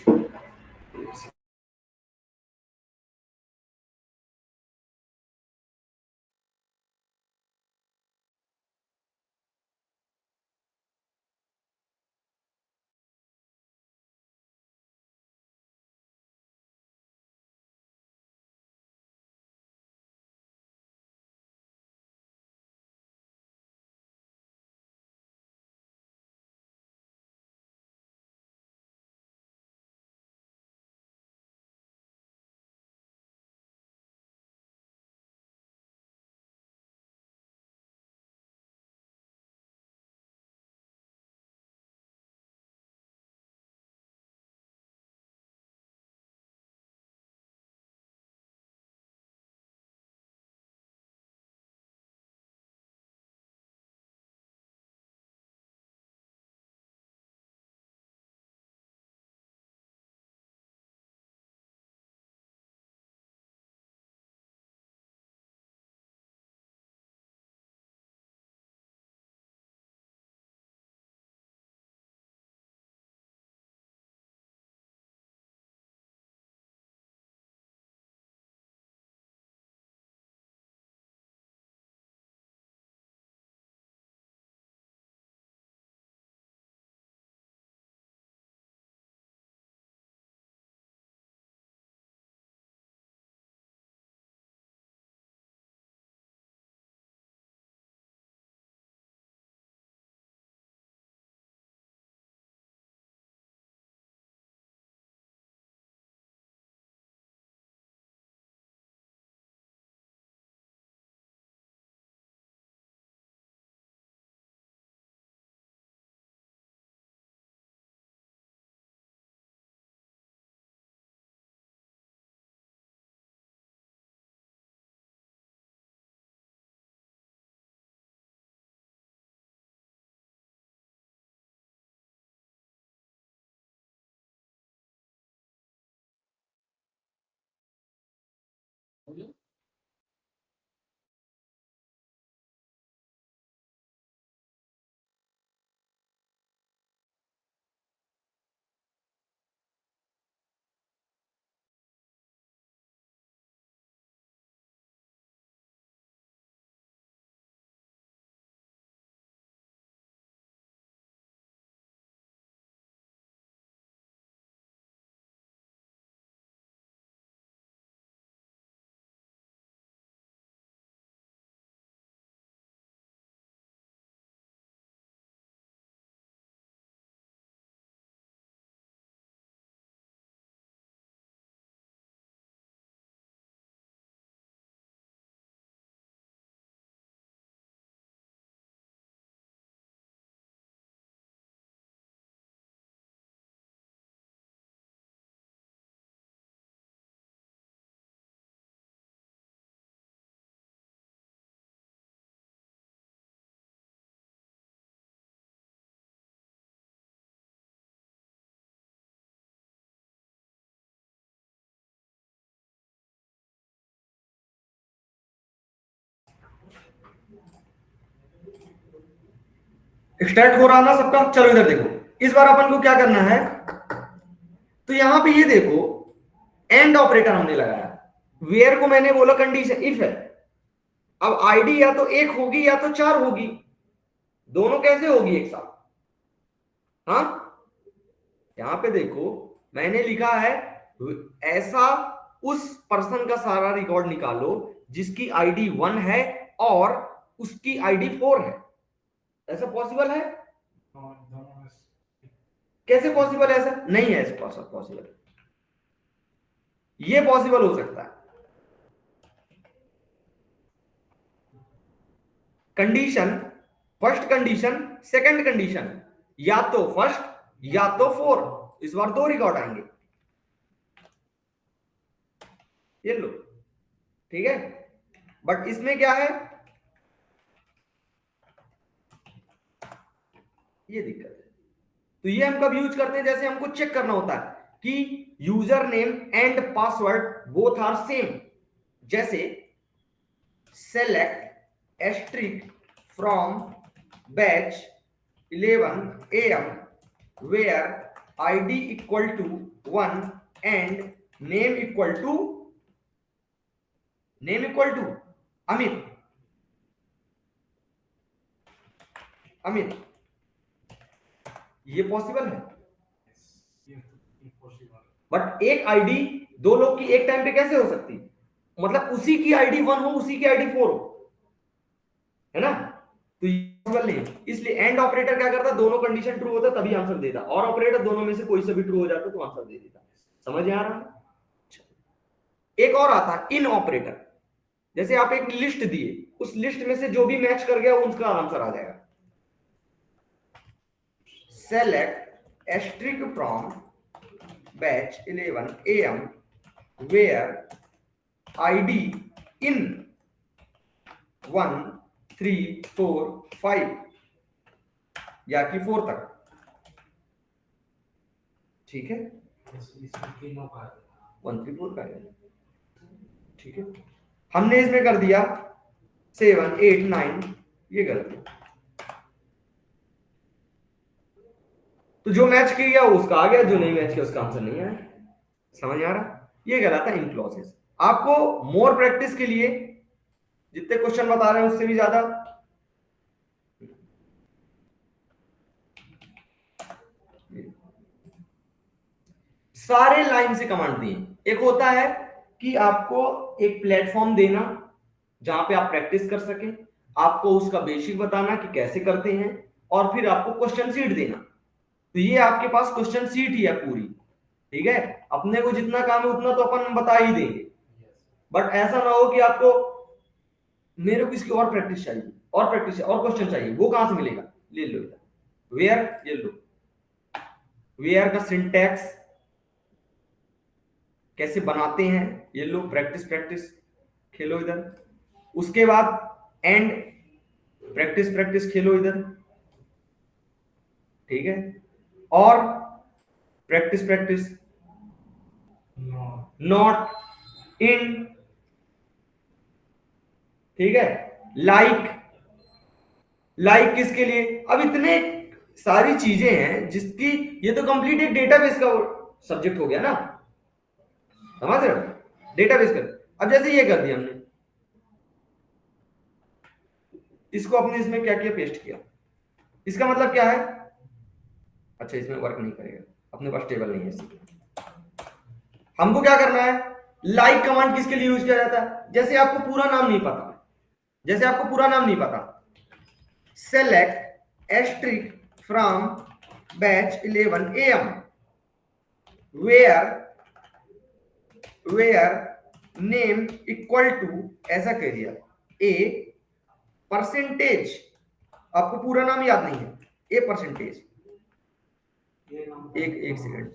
एक्सट्रैक्ट हो रहा ना सबका। चलो इधर देखो, इस बार अपन को क्या करना है, तो यहां पे ये देखो एंड ऑपरेटर हमने लगाया, वेयर को मैंने बोला कंडीशन इफ है। अब आईडी या तो एक होगी या तो 4 होगी, दोनों कैसे होगी एक साथ? हाँ, यहां पे देखो मैंने लिखा है ऐसा उस पर्सन का सारा रिकॉर्ड निकालो जिसकी आईडी 1 है और उसकी आईडी 4 है। ऐसा पॉसिबल है? कैसे पॉसिबल है? ऐसा नहीं है, ऐसा पॉसिबल। ये पॉसिबल हो सकता है। Condition, first condition, second condition, या तो फर्स्ट या तो 4। इस बार 2 रिकॉर्ड आएंगे, ये लो, ठीक है। बट इसमें क्या है, ये दिक्कत है। तो ये हम कब यूज करते हैं, जैसे हमको चेक करना होता है कि user name and password both are same. जैसे select asterisk from batch 11 AM where ID equal to 1 and name equal to Amit. ये पॉसिबल है। बट एक आईडी 2 लोग की एक टाइम पे कैसे हो सकती? मतलब उसी की आईडी 1 हो, उसी की आईडी 4 हो, है ना? तो ये पॉसिबल नहीं। इसलिए एंड ऑपरेटर क्या करता, दोनों कंडीशन ट्रू होता तभी आंसर देता, और ऑपरेटर दोनों में से कोई से भी ट्रू हो जाता तो आंसर दे देता। समझ आ रहा है? एक और आता इन ऑपरेटर। जैसे आप एक लिस्ट दिए, उस लिस्ट में से जो भी मैच कर गया उसका आंसर आ जाएगा। Select asterisk from batch 11 AM where ID in 1 3 4 5 या कि 4 तक, ठीक है। 1 3 4 का है, ठीक है। हमने इसमें कर दिया 7 8 9, ये गलत है। तो जो मैच किया उसका आ गया, जो नहीं मैच किया उसका आंसर नहीं आया। समझ आ रहा? ये गलत है इन क्लॉजेस। आपको मोर प्रैक्टिस के लिए जितने क्वेश्चन बता रहे हैं उससे भी ज्यादा सारे लाइन से कमांड दिए। एक होता है कि आपको एक प्लेटफॉर्म देना जहां पे आप प्रैक्टिस कर सकें, आपको उसका बेसिक बताना कि कैसे करते हैं, और फिर आपको क्वेश्चन सीट देना। तो ये आपके पास क्वेश्चन सीट ही है पूरी, ठीक है। अपने को जितना काम है उतना तो अपन बता ही देंगे, बट ऐसा ना हो कि आपको मेरे को इसकी और प्रैक्टिस चाहिए, और प्रैक्टिस और क्वेश्चन चाहिए, वो कहां से मिलेगा? ले लो इधर वेयर, ये लो वेयर का सिंटैक्स कैसे बनाते हैं, ये लो प्रैक्टिस प्रैक्टिस खेलो इधर। उसके बाद एंड प्रैक्टिस प्रैक्टिस खेलो इधर, ठीक है। और प्रैक्टिस प्रैक्टिस नॉट इन, ठीक है। लाइक किसके लिए? अब इतने सारी चीजें हैं जिसकी, ये तो कंप्लीट एक डेटाबेस का सब्जेक्ट हो गया ना, समझ रहे हो? डेटाबेस का। अब जैसे ये कर दिया हमने, इसको अपने इसमें क्या किया, पेस्ट किया। इसका मतलब क्या है? अच्छा इसमें वर्क नहीं करेगा, अपने पास टेबल नहीं है इसलिए। हमको क्या करना है, लाइक कमांड किसके लिए यूज किया जाता है? जैसे आपको पूरा नाम नहीं पता, select asterisk from batch 11 AM where name equal to, ऐसा कह दिया, ए परसेंटेज, आपको पूरा नाम याद नहीं है, ए परसेंटेज, एक second,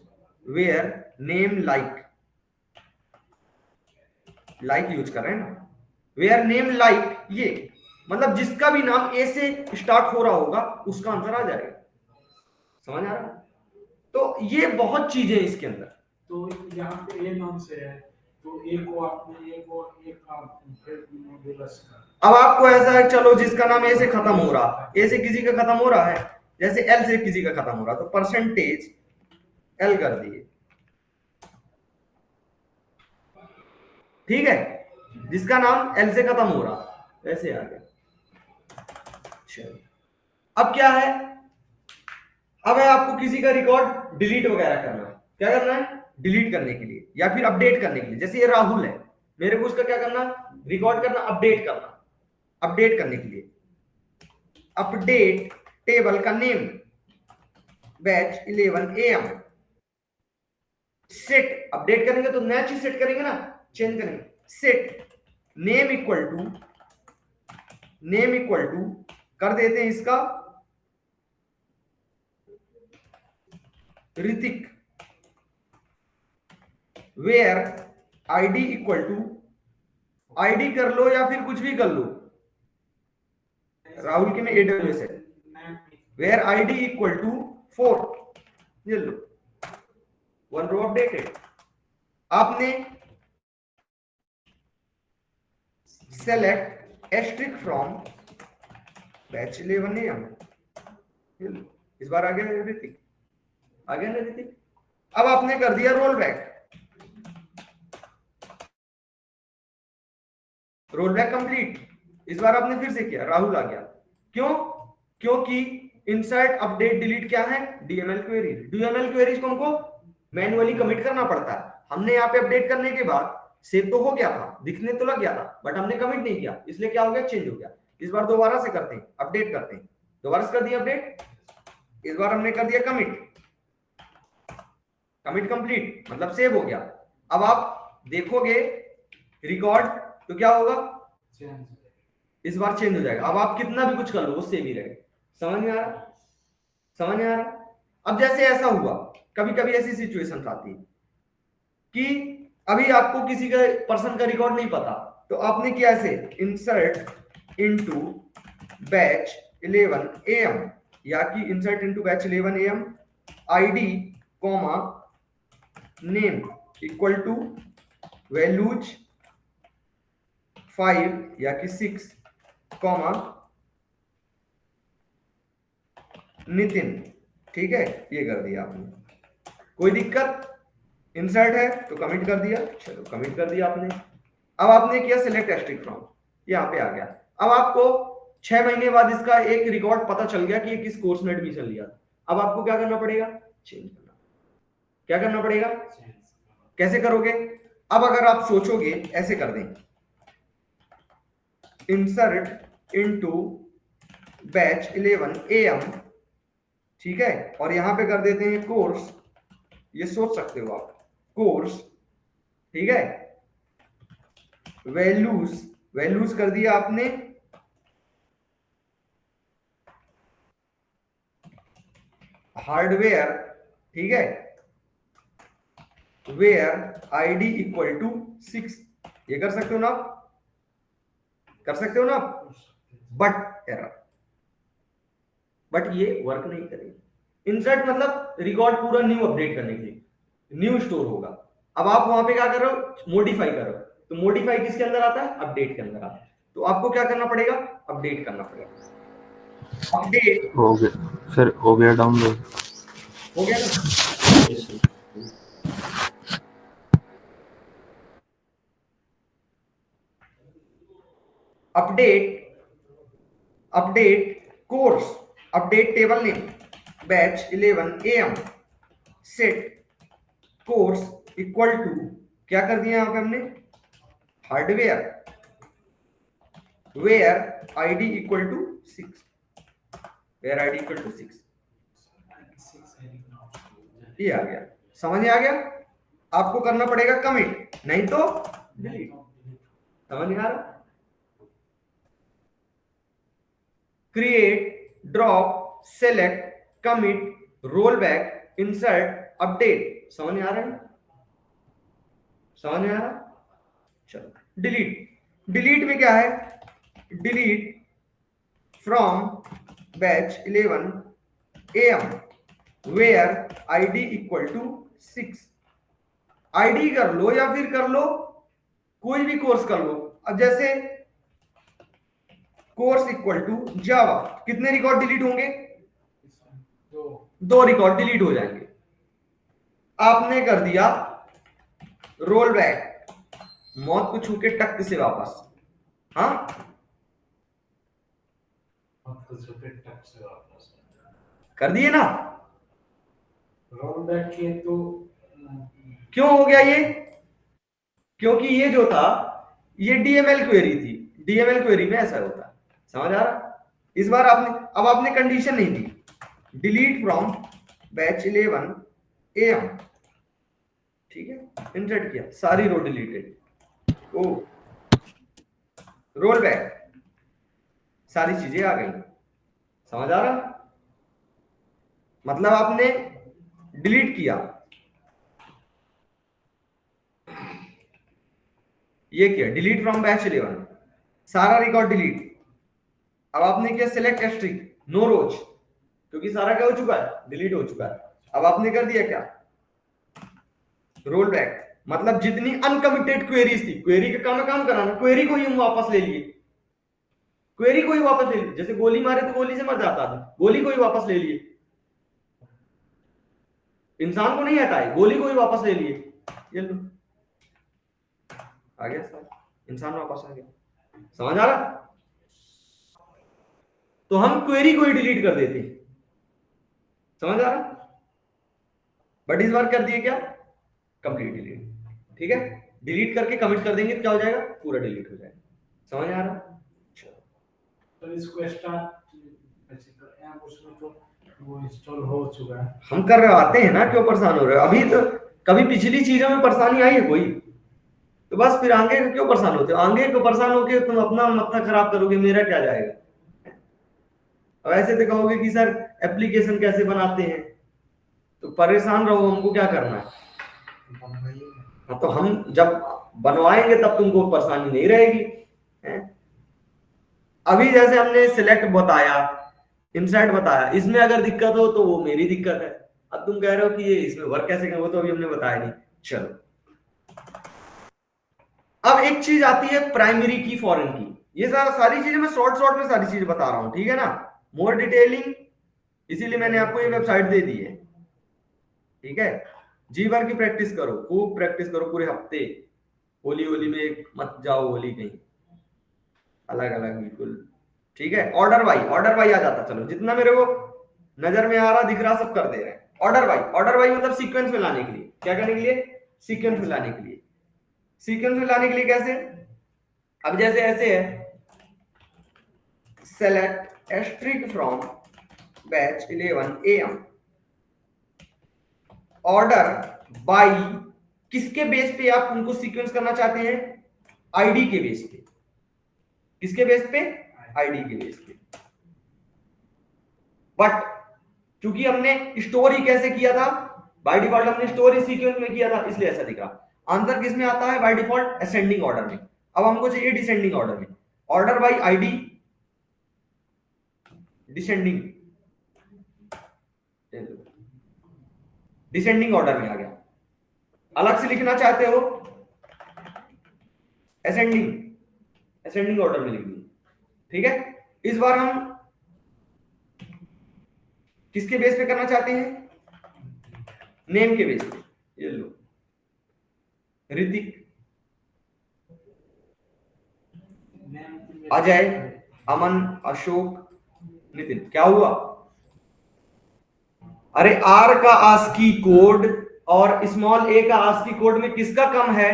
where name like use कर रहे हैं ना, वेयर नेम लाइक, ये मतलब जिसका भी नाम ए से स्टार्ट हो रहा होगा उसका आंसर आ जाएगा। समझ आ रहा? तो ये बहुत चीजें इसके अंदर। तो यहाँ पे ए नाम से है, तो ए को आपने अब आपको ऐसा है, चलो जिसका नाम ए से खत्म हो रहा, ए से किसी का खत्म हो रहा है, जैसे एल से किसी का खत्म हो रहा तो परसेंटेज एल कर दिए, ठीक है, जिसका नाम एल से खत्म हो रहा ऐसे आ गया। चलो अब क्या है, अब है आपको किसी का रिकॉर्ड डिलीट वगैरह करना है। क्या करना है? डिलीट करने के लिए या फिर अपडेट करने के लिए। जैसे ये राहुल है, मेरे को उसका क्या करना, रिकॉर्ड करना, अपडेट करना। अपडेट करने के लिए अपडेट टेबल का name batch 11 AM set, update करेंगे तो नया चीज सेट करेंगे ना, चेंज करेंगे। सेट नेम इक्वल टू कर देते हैं इसका Hrithik, where ID equal to, ID कर लो या फिर कुछ भी कर लो, राहुल के में AWS है, वेयर आईडी इक्वल टू 4, ये लो, 1 रो अपडेटेड। आपने select asterisk from batch 11 AM, इस बार आ गया ऋतिक, आ गया ना ऋतिक। अब आपने कर दिया roll back, roll back complete. इस बार आपने फिर से किया, राहुल आ गया। क्यों? क्योंकि इंसर्ट अपडेट डिलीट क्या है, डीएमएल क्वेरी। डीएमएल क्वेरीज को हमको मैन्युअली कमिट करना पड़ता है। हमने यहाँ पे अपडेट करने के बाद सेव तो हो गया था, दिखने तो लग गया था, बट हमने कमिट नहीं किया, इसलिए क्या हो गया, चेंज हो गया। इस बार दोबारा से करते हैं, अपडेट करते हैं, दोबारा से कर दिया अपडेट, इस बार हमने कर दिया कमिट, कमिट कंप्लीट मतलब सेव हो गया। अब आप देखोगे रिकॉर्ड तो क्या होगा, इस बार चेंज हो जाएगा। अब आप कितना भी कुछ कर लो वो सेव ही रहेगा। समझ में आ रहा, समझ में आ रहा। अब जैसे ऐसा हुआ, कभी कभी ऐसी सिचुएशन आती है कि अभी आपको किसी का पर्सन का रिकॉर्ड नहीं पता, तो आपने किया ऐसे, इंसर्ट इनटू बैच 11 AM या कि insert into batch 11 AM ID comma name equal to values 5 या कि 6 कॉमा नितिन, ठीक है, ये कर दिया आपने। कोई दिक्कत? इंसर्ट है तो कमिट कर दिया, चलो कमिट कर दिया आपने। अब आपने किया सिलेक्ट एस्ट्रिक फ्रॉम, यहाँ पे आ गया। अब आपको 6 महीने बाद इसका एक रिकॉर्ड पता चल गया कि ये किस कोर्स में एडमिशन लिया। अब आपको क्या करना पड़ेगा, चेंज करना। क्या करना पड़ेगा, कैसे करोगे? अब अगर आप सोचोगे ऐसे कर दें, इंसर्ट इनटू बैच 11 AM, ठीक है, और यहां पे कर देते हैं कोर्स, ये सोच सकते हो आप, कोर्स, ठीक है, वैल्यूज कर दिया आपने हार्डवेयर, ठीक है, वेयर आईडी इक्वल टू 6, ये कर सकते हो ना आप, कर सकते हो ना आप, बट एरर, बट ये वर्क नहीं करेगी। इंसर्ट मतलब रिकॉर्ड पूरा न्यू अपडेट करने के लिए, न्यू स्टोर होगा। अब आप वहां पे क्या कर रहे हो, मॉडिफाई कर रहे हो, तो मॉडिफाई किसके अंदर आता है, अपडेट के अंदर आता है। तो आपको क्या करना पड़ेगा, अपडेट करना पड़ेगा। अपडेट हो गया सर, हो गया डाउनलोड, हो गया ना। Update course, update table name batch 11 AM set course equal to, क्या कर दिया यहां पे हमने, hardware where ID equal to 6, where ID equal to 6, ये आ गया। समझ में आ गया? आपको करना पड़ेगा कमिट, नहीं तो डिलीट। समझ में आ रहा? Create, drop, select, commit, roll back, insert, update. समझ में आ रहा है? समझ में आ रहा? चलो डिलीट। डिलीट में क्या है, delete from batch 11 AM where ID equal to 6, ID कर लो या फिर कर लो कोई भी कोर्स कर लो। अब जैसे कोर्स इक्वल टू जावा, कितने रिकॉर्ड डिलीट होंगे, 2 रिकॉर्ड डिलीट हो जाएंगे। आपने कर दिया रोल बैक, मौत को छू के टक से वापस, हाँ कर दिए ना। रोल बैक किए तो क्यों हो गया ये? क्योंकि ये जो था ये डीएमएल क्वेरी थी, डीएमएल क्वेरी में ऐसा होता है, समझ आ रहा? इस बार अब आपने कंडीशन नहीं दी, डिलीट फ्रॉम बैच 11 AM, ठीक है, इंसर्ट किया, सारी रो डिलीटेड, ओ रोल बैक, सारी चीजें आ गई, समझ आ रहा? मतलब आपने डिलीट किया, ये किया डिलीट फ्रॉम बैच 11, सारा रिकॉर्ड डिलीट। अब आपने किया सिलेक्ट एस्ट्रिक नो रोज, क्योंकि सारा क्या हो चुका है, डिलीट हो चुका है। अब आपने कर दिया क्या, रोल बैक, मतलब जितनी अनकमिटेड क्वेरीज थी, क्वेरी का काम कराना, क्वेरी को ही हम वापस ले लिए, क्वेरी को ही वापस ले लिए, जैसे गोली मारे तो गोली से मर जाता था, गोली को ही वापस ले लिए, इंसान को नहीं हटाए, गोली को ही वापस ले लिए, ये लो आ गया सर, इंसान वापस आ गया, समझ आ रहा? तो हम क्वेरी को ही डिलीट कर देते, समझ आ रहा? बट इस बार कर दिए क्या, कंप्लीट डिलीट, ठीक है, डिलीट करके कमिट कर देंगे तो क्या हो जाएगा, पूरा डिलीट हो जाएगा, समझ आ रहा? तो इसको स्टार्ट ऐसे कर, यहाँ उसमें तो वो इंस्टॉल हो चुका है। हम करवाते हैं ना, क्यों परेशान हो रहे हो? अभी तो कभी पिछली चीजों में परेशानी आई है कोई, तो बस फिर आगे को क्यों परेशान होते हो? आगे को परेशान होके तुम अपना माथा खराब करोगे, मेरा क्या जाएगा? अब ऐसे तो कहोगे कि सर एप्लीकेशन कैसे बनाते हैं, तो परेशान रहो, हमको क्या करना है? हाँ, तो हम जब बनवाएंगे तब तुमको परेशानी नहीं रहेगी, है? अभी जैसे हमने सिलेक्ट बताया, इंसर्ट बताया, इसमें अगर दिक्कत हो तो वो मेरी दिक्कत है। अब तुम कह रहे हो कि ये इसमें वर्क कैसे करें, वो तो अभी हमने बताया नहीं। चलो अब एक चीज आती है प्राइमरी की, फॉरेन की, ये सारी चीजें मैं शॉर्ट में सारी चीजें बता रहा हूं, ठीक है ना, मोर डिटेलिंग, इसीलिए मैंने आपको ये वेबसाइट दे दी है, ठीक है। जी भर की प्रैक्टिस करो, खूब प्रैक्टिस करो पूरे हफ्ते, होली में मत जाओ, होली कहीं अलग अलग बिल्कुल, ठीक है। ऑर्डर बाई आ जाता, चलो जितना मेरे को नजर में आ रहा दिख रहा सब कर दे रहे हैं। ऑर्डर बाई मतलब सीक्वेंस में लाने के लिए, क्या करने के लिए, सीक्वेंस में लाने के लिए। सीक्वेंस में लाने के लिए कैसे, अब जैसे ऐसे है, select asterisk from batch 11 AM, order by, किसके बेस पे आप उनको सीक्वेंस करना चाहते हैं, आईडी के बेस पे, किसके बेस पे, आईडी के बेस पे। बट क्योंकि हमने स्टोरी कैसे किया था, बाय डिफॉल्ट हमने स्टोरी सीक्वेंस में किया था, इसलिए ऐसा दिख रहा। आंसर किस में आता है, बाय डिफॉल्ट असेंडिंग ऑर्डर में। अब हमको चाहिए डिसेंडिंग ऑर्डर में, order by ID descending order में आ गया। अलग से लिखना चाहते हो असेंडिंग ऑर्डर में लिख दिए, ठीक है। इस बार हम किसके बेस पे करना चाहते हैं, नेम के बेस पे, ये लो ऋतिक, अजय, अमन, अशोक, नितिन। क्या हुआ, अरे आर का आस्की कोड और स्मॉल ए का आस्की कोड में किसका कम है,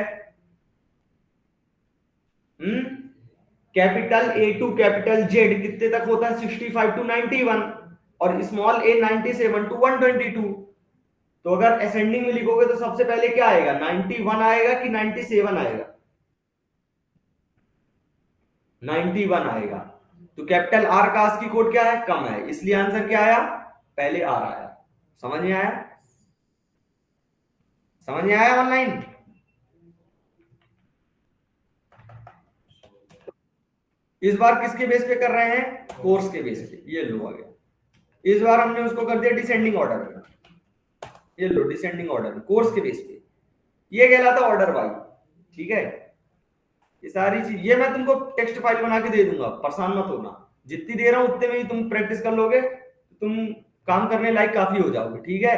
capital A to capital Z कितने तक होता है, 65 to 91, और स्मॉल ए 97 to 122। तो अगर असेंडिंग में लिखोगे तो सबसे पहले क्या आएगा, 91 आएगा कि 97 आएगा, 91 आएगा। तो कैपिटल आर का आस्की कोड क्या है, कम है, इसलिए आंसर क्या आया, पहले आर आया। समझ में आया, समझ में आया ऑनलाइन? इस बार किसके बेस पे कर रहे हैं, कोर्स के बेस पे, ये लो आ गया। इस बार हमने उसको कर दिया डिसेंडिंग ऑर्डर में, ये लो डिसेंडिंग ऑर्डर में, कोर्स के बेस पे, ये कहलाता ऑर्डर बाई, ठीक है। ये सारी चीज, ये मैं तुमको टेक्स्ट फाइल बना के दे दूंगा, परेशान मत होना, जितनी दे रहा हूं उतने में ही तुम प्रैक्टिस कर लोगे, तुम काम करने लायक काफी हो जाओगे। ठीक है,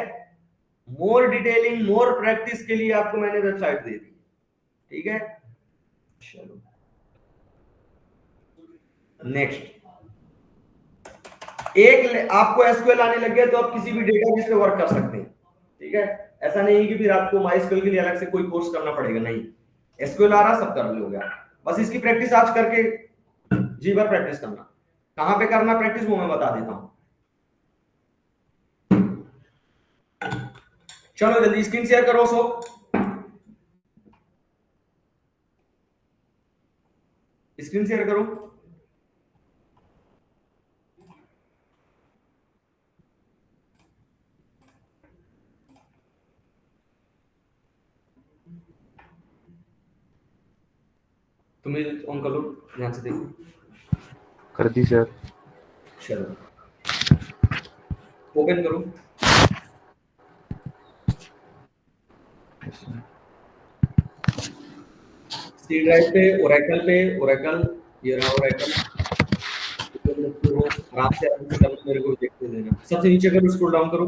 मोर डिटेलिंग मोर प्रैक्टिस के लिए आपको मैंने वेबसाइट दे दी। ठीक है, चलो नेक्स्ट। आपको एसक्यूएल आने लग गया तो आप किसी भी डेटाबेस पे वर्क कर सकते हैं। ठीक है, ऐसा नहीं है कि फिर आपको माइस्क्यूएल के लिए अलग से कोई कोर्स करना पड़ेगा, नहीं, एसक्यूएल आ रहा सब कर लोगे आप। बस इसकी प्रैक्टिस आज करके जी बार प्रैक्टिस करना। कहां पे करना प्रैक्टिस वो मैं बता देता हूं। चलो जल्दी स्क्रीन शेयर करो सब, स्क्रीन शेयर करो। तुम्हें ऑन कर लो, ध्यान से देखो। कर दी सर। चलो ओपन करो। सी ड्राइव पे ओरेकल ये रहा ओरेकल। आराम से करना, मेरे को देखते देना। सबसे नीचे करो, स्क्रॉल डाउन करो।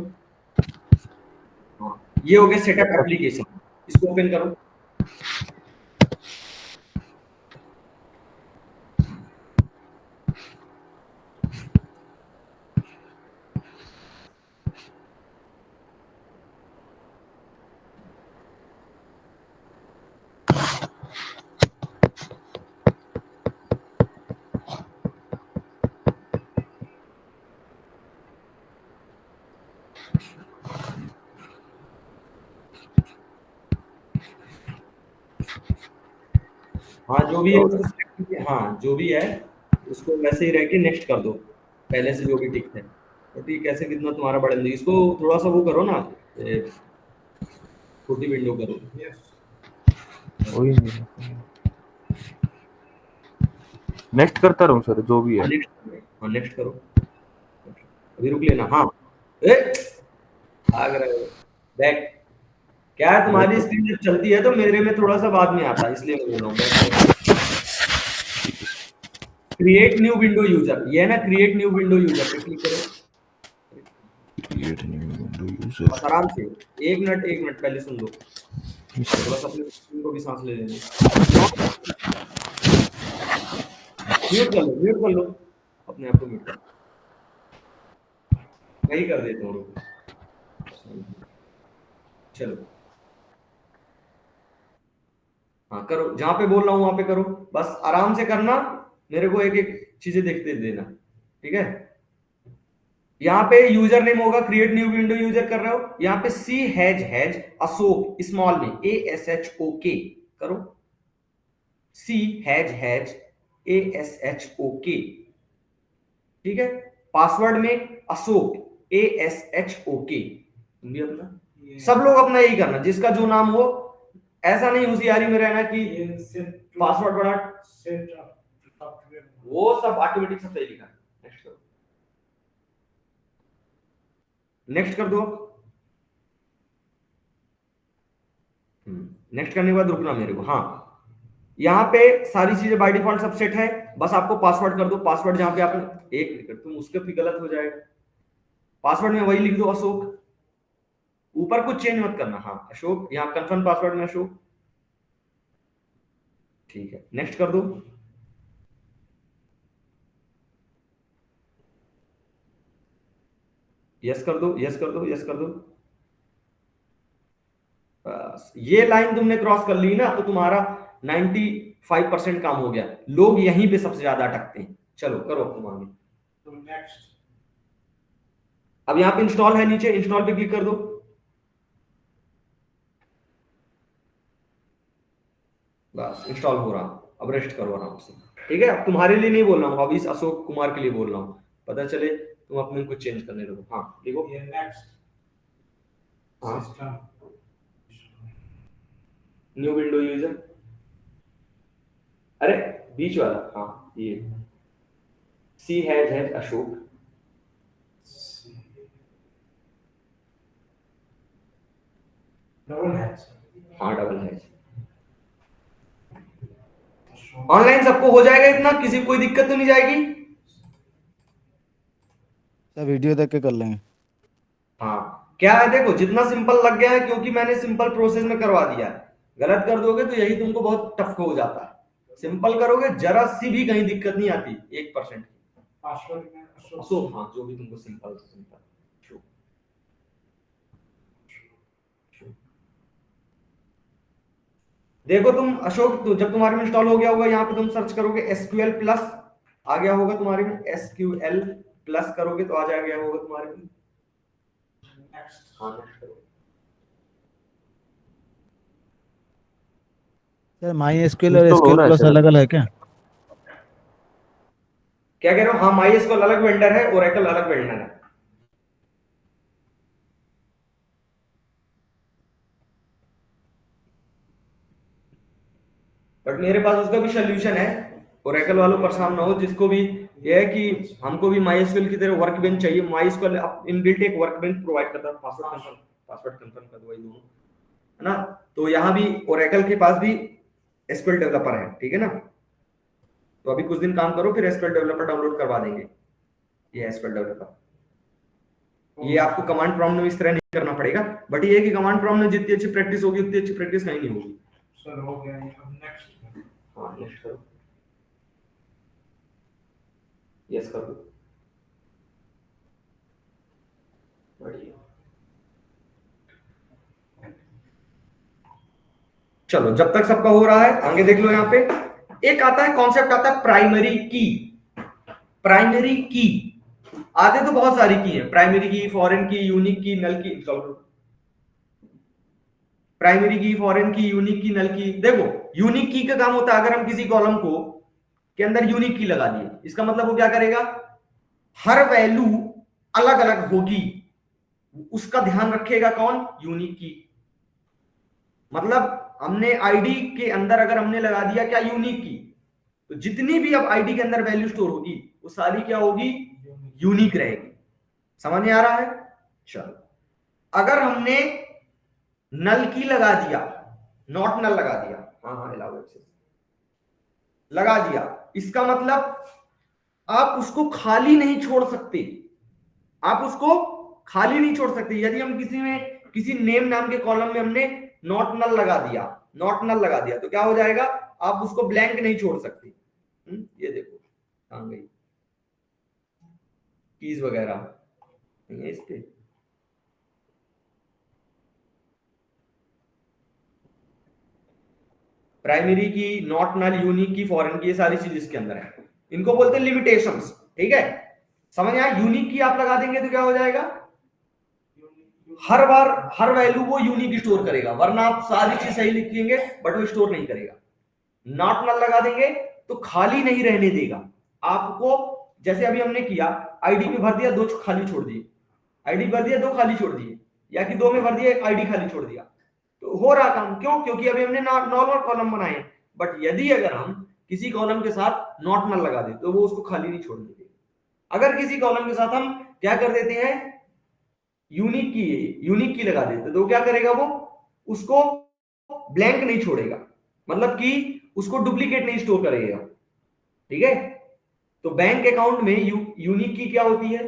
हाँ, ये हो गया सेटअप एप्लीकेशन, इसको ओपन करो। हाँ जो भी है उसको select कीजिए। हाँ जो भी है उसको वैसे ही रह के नेक्स्ट कर दो, पहले से जो भी टिक है। तो ठीक, कैसे कितना तुम्हारा बढ़ जाएगी। इसको थोड़ा सा वो करो ना, छोटी विंडो करो। वही नेक्स्ट करता रहूं सर जो भी है। नेक्स्ट करो, अभी रुक लेना। हाँ भाग रहे हो, बैक। क्या है तुम्हारी स्क्रीन जब चलती है तो मेरे में थोड़ा सा बाद में आता है, इसलिए मैं बोल रहा हूँ back. Create new window user, ये है ना क्रिएट न्यू विंडो यूजर पे क्लिक करो। Create new window user. बस आराम से, एक मिनट पहले सुन लो, थोड़ा सा अपने स्क्रीन को भी सांस ले लेने। म्यूट कर लो अपने आप को, म्यूट कर। वही कर देता हूँ, चलो। हाँ करो, जहां पे बोल रहा हूँ वहां पे करो, बस आराम से करना, मेरे को एक एक चीजें देखते देना। ठीक है, यहाँ पे यूजर नेम होगा, क्रिएट न्यू विंडो यूजर कर रहे हो, यहाँ पे सी हैज अशोक स्मॉल में ASHOK करो। सी हैज ASHOK। ठीक है, पासवर्ड में अशोक ASHOK। तुम भी अपना, सब लोग अपना यही करना, जिसका जो नाम हो। ऐसा नहीं होशियारी में रहना कि पासवर्ड बड़ा, वो सब ऑटोमेटिक सब सही लिखा है। नेक्स्ट करो, नेक्स्ट कर दो। नेक्स्ट करने के बाद रुकना मेरे को। हाँ, यहाँ पे सारी चीजें बाय डिफॉल्ट सब सेट है, बस आपको पासवर्ड कर दो। पासवर्ड जहां पे आपने एक लिख, तुम उसके भी गलत हो जाएगा। पासवर्ड में वही लिख दो अशोक, ऊपर कुछ चेंज मत करना। हाँ अशोक, यहाँ कंफर्म पासवर्ड में अशोक। ठीक है, नेक्स्ट कर दो। यस कर दो, यस कर दो, यस कर दो। बस ये लाइन तुमने क्रॉस कर ली ना, तो तुम्हारा 95% काम हो गया। लोग यहीं पे सबसे ज्यादा अटकते हैं। चलो करो तुम आगे। तो नेक्स्ट, अब यहाँ पे इंस्टॉल है, नीचे इंस्टॉल पे क्लिक कर दो। बस इंस्टॉल हो रहा, अब रेस्ट करो आराम से। ठीक है, अब तुम्हारे लिए नहीं बोल रहा हूँ, अभी अशोक कुमार के लिए बोल रहा हूँ, पता चले तुम अपने कुछ चेंज करने लगो। हाँ देखो, ये नेक्स्ट हाँ सिस्टम, न्यू विंडो यूजर, अरे बीच वाला, हाँ ये सी हैज अशोक। डबल हैच, हाँ डबल हैज। ऑनलाइन सबको हो जाएगा इतना, किसी को कोई दिक्कत तो नहीं जाएगी। वीडियो देख के कर लेंगे। हाँ क्या है, देखो जितना सिंपल लग गया है क्योंकि मैंने सिंपल प्रोसेस में करवा दिया है। गलत कर दोगे तो यही तुमको बहुत टफ हो जाता है। सिंपल करोगे जरा सी भी कहीं दिक्कत नहीं आती 1%। पासवर्ड में अशोक, हाँ जो भी तुमको सिंपल देखो तुम अशोक, तो जब तुम्हारे में इंस्टॉल हो गया होगा यहाँ पे तुम सर्च करोगे SQL प्लस, आ गया होगा तुम्हारे में। SQL प्लस करोगे तो आ जाएगा होगा तुम्हारे में। नेक्स्ट। हाँ नेक्स्ट करो। सर माई एसक्यूएल और इंस्टॉल हो एसक्यूएल रहा है प्लस सर अलग अभी। अलग है क्या? क्या कह रहे हो? हाँ MySQL अलग वेंडर है, ओरेकल अलग वेंडर है। बट मेरे पास उसका भी सोल्यूशन है। ओरेकल वालों परेशान ना हो, जिसको भी ये है कि हमको भी MySQL की तरह वर्कबेंच चाहिए। MySQL इनबिल्ट एक वर्कबेंच प्रोवाइड करता है। पासवर्ड कंफर्म कर दो, वही दोनों है ना। तो यहाँ भी ओरेकल के पास भी SQL डेवलपर है, ठीक है ना। तो अभी कुछ दिन काम करो, फिर SQL डेवलपर डाउनलोड करवा देंगे। ये SQL डेवलपर, ये आपको कमांड प्रॉम्प्ट में इस तरह नहीं करना पड़ेगा, बट ये है कि कमांड प्रॉम्प्ट में जितनी अच्छी प्रैक्टिस होगी उतनी अच्छी प्रैक्टिस कहीं नहीं होगी। सर हो गया ये। अब नेक्स्ट। हाँ नेक्स्ट करो, यस कर दो, बढ़िया। चलो जब तक सबका हो रहा है आगे देख लो। यहाँ पे एक आता है कॉन्सेप्ट, आता है प्राइमरी की। प्राइमरी की आते तो बहुत सारी की है, प्राइमरी की, फॉरेन की, यूनिक की, नल की। प्राइमरी की, फॉरेन की, यूनिक की, नल की। देखो यूनिक की का काम होता है, अगर हम किसी कॉलम को के अंदर यूनिक की लगा दिए, इसका मतलब वो क्या करेगा, हर वैल्यू अलग अलग होगी, उसका ध्यान रखेगा कौन, यूनिक की। मतलब हमने आईडी के अंदर अगर हमने लगा दिया क्या, यूनिक की, तो जितनी भी अब आईडी के अंदर वैल्यू स्टोर होगी वो सारी क्या होगी, यूनिक रहेगी। समझ में आ रहा है? चलो अगर हमने नल की लगा दिया, नॉट नल लगा दिया, हाँ अलाउ एक्सेस लगा दिया, इसका मतलब आप उसको खाली नहीं छोड़ सकते। आप उसको खाली नहीं छोड़ सकते। यदि हम किसी नेम नाम के कॉलम में हमने नॉट नल लगा दिया, नॉट नल लगा दिया, तो क्या हो जाएगा, आप उसको ब्लैंक नहीं छोड़ सकते। ये देखो कहां गई कीज वगैरह, नहीं है इस पे। प्राइमरी की, नॉट नल, यूनिक की, फॉरेन की, ये सारी चीज इसके अंदर है। इनको बोलते हैं लिमिटेशंस, ठीक है। समझ आया? यूनिक की आप लगा देंगे तो क्या हो जाएगा, हर बार हर वैल्यू वो यूनिक स्टोर करेगा, वरना आप सारी चीज सही लिखेंगे बट वो स्टोर नहीं करेगा। नॉट नल लगा देंगे तो खाली नहीं रहने देगा आपको। जैसे अभी हमने किया, आईडी में भर दिया, 2 खाली छोड़ दिए, आईडी भर दिया, 2 खाली छोड़ दिए, या कि 2 में भर दिया, आईडी खाली छोड़ दिया, तो हो रहा काम। क्यों? क्योंकि अभी हमने नॉर्मल कॉलम बनाए। बट यदि अगर हम किसी कॉलम के साथ नॉट नल लगा दे तो वो उसको खाली नहीं छोड़ देते। अगर किसी कॉलम के साथ हम क्या कर देते हैं, यूनिक की लगा देते, तो क्या करेगा, वो उसको ब्लैंक नहीं छोड़ेगा, मतलब कि उसको डुप्लीकेट नहीं स्टोर करेगा, ठीक है। तो बैंक अकाउंट में यूनिक की क्या होती है,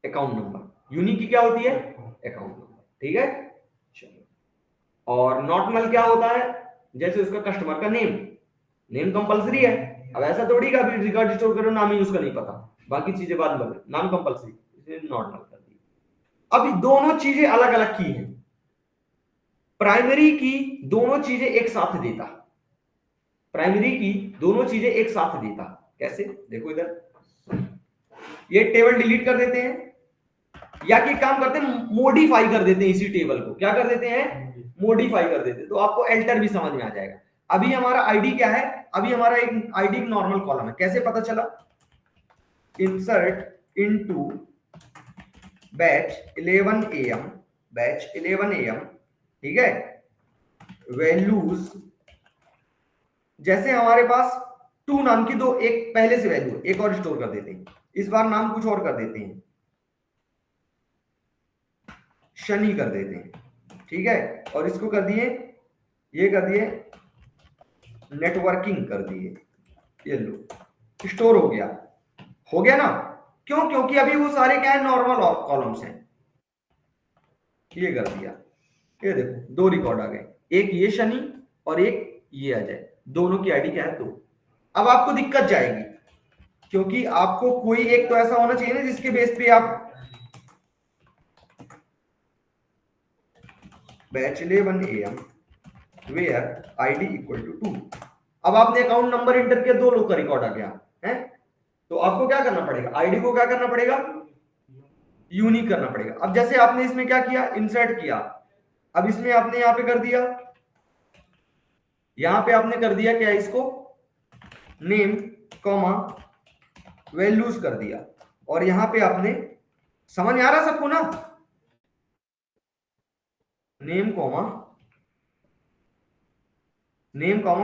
अकाउंट नंबर। यूनिक की क्या होती है, अकाउंट नंबर, ठीक है। चलो, और नॉट नल क्या होता है, जैसे उसका कस्टमर का नेम कंपलसरी है। अब ऐसा थोड़ी का भी रिकॉर्ड स्टोर करो, नाम ही उसका नहीं पता, बाकी चीजें बाद में, नाम कंपलसरी, इसलिए नॉट नल कर दी। अब दोनों चीजें अलग अलग की हैं। प्राइमरी की दोनों चीजें एक साथ देता, प्राइमरी की दोनों चीजें एक साथ देता। कैसे? देखो इधर, ये टेबल डिलीट कर देते हैं, या कि काम करते हैं मॉडिफाई कर देते हैं इसी टेबल को। क्या कर देते हैं, मॉडिफाई कर देते हैं। तो आपको एल्टर भी समझ में आ जाएगा। अभी हमारा आईडी क्या है, अभी हमारा एक आईडी नॉर्मल कॉलम है। कैसे पता चला, insert into batch 11 AM, batch 11 AM, ठीक है। वैल्यूज, जैसे हमारे पास 2 नाम की दो, एक पहले से वैल्यू, एक और स्टोर कर देते हैं, इस बार नाम कुछ और कर देते हैं, शनि कर देते हैं, ठीक है। और इसको कर दिए, ये कर दिए नेटवर्किंग कर दिए, ये लो स्टोर हो गया ना। क्यों? क्योंकि अभी वो सारे क्या है, नॉर्मल कॉलम्स हैं। ये कर दिया, ये देखो 2 रिकॉर्ड आ गए, एक ये शनि और एक ये अजय, दोनों की आईडी क्या है 2। अब आपको दिक्कत जाएगी, क्योंकि आपको कोई एक तो ऐसा होना चाहिए ना जिसके बेस पे आप batch 11 AM where ID equal to 2। अब आपने अकाउंट नंबर इंटर किया, 2 लोग का रिकॉर्ड आ गया है, तो आपको क्या करना पड़ेगा, आईडी को क्या करना पड़ेगा, यूनिक करना पड़ेगा। अब जैसे आपने इसमें क्या किया, इंसर्ट किया, अब इसमें आपने यहां पे कर दिया, यहां पे आपने कर दिया क्या, इसको नेम कॉमा वैल्यूज कर दिया, और यहां पे आपने, समझ आ रहा सबको ना, नेम कॉमा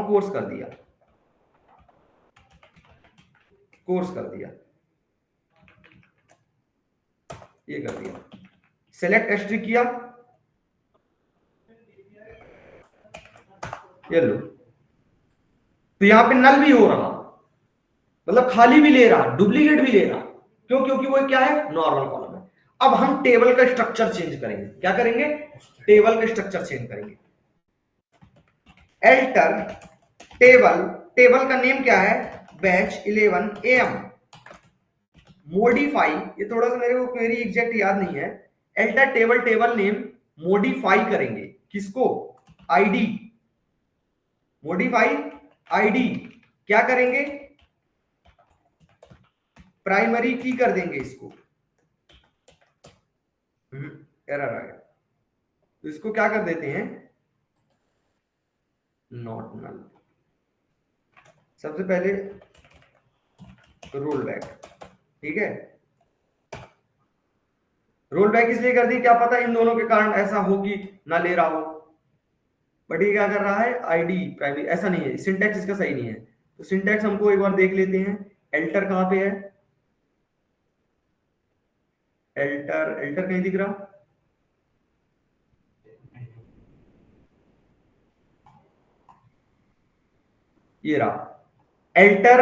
कोर्स कर दिया, ये कर दिया, सेलेक्ट एस्ट्रिक किया, ये लो, तो यहां पे नल भी हो रहा, मतलब खाली भी ले रहा, डुप्लीकेट भी ले रहा, क्यों? क्योंकि वो क्या है, नॉर्मल कॉलम है। अब हम टेबल का स्ट्रक्चर चेंज करेंगे, क्या करेंगे, टेबल का स्ट्रक्चर चेंज करेंगे। एल्टर टेबल का नेम क्या है, बैच 11 AM, मॉडिफाई, ये थोड़ा सा मेरे को क्वेरी एग्जैक्ट याद नहीं है, एल्टर टेबल नेम मॉडिफाई करेंगे, किसको, आईडी, मॉडिफाई आईडी, क्या करेंगे, प्राइमरी की कर देंगे इसको, एरर आ गया, तो इसको क्या कर देते हैं, नॉट नल। सबसे पहले रोल बैक, ठीक है, रोल बैक इसलिए कर दी, क्या पता इन दोनों के कारण ऐसा हो कि ना ले रहा हो, बट ये क्या कर रहा है, आईडी प्राइमरी, ऐसा नहीं है, सिंटैक्स इसका सही नहीं है, तो सिंटैक्स हमको एक बार देख लेते हैं। एल्टर कहां पे है, एल्टर कहीं दिख रहा, ये रहा एल्टर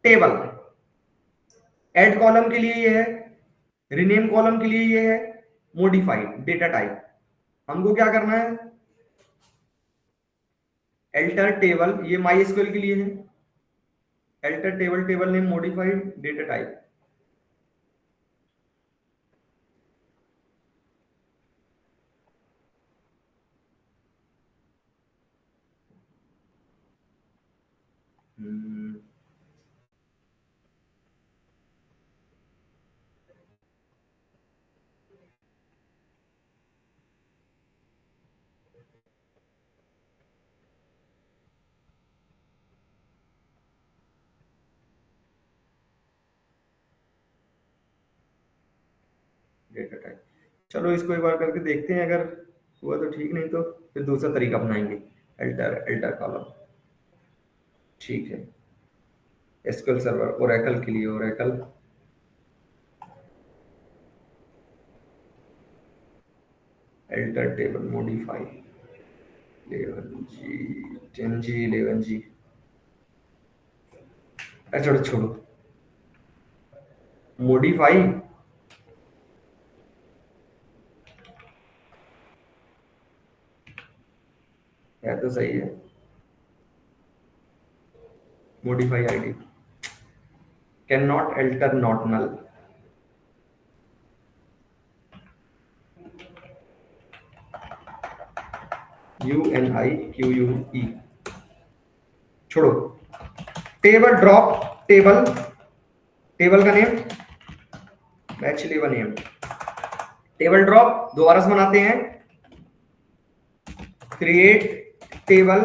टेबल, ऐड कॉलम के लिए ये है, रीनेम कॉलम के लिए ये है, मॉडिफाइड डेटा टाइप, हमको क्या करना है, एल्टर टेबल, ये माई एसक्यूएल के लिए है, alter table name modified data type, data type. चलो इसको एक बार करके देखते हैं, अगर हुआ तो ठीक, नहीं तो फिर दूसरा तरीका अपनाएंगे, एल्टर कॉलम, ठीक है। एसक्यूएल सर्वर ओरेकल के लिए, Oracle alter table modify 11G 10G 11G, अच्छा छोड़ो, मॉडिफाई है तो सही है, modify ID can not alter not null, UNIQUE, छोड़ो, टेबल ड्रॉप, टेबल का name batch 11 AM, table drop दोबारा से बनाते हैं, क्रिएट टेबल।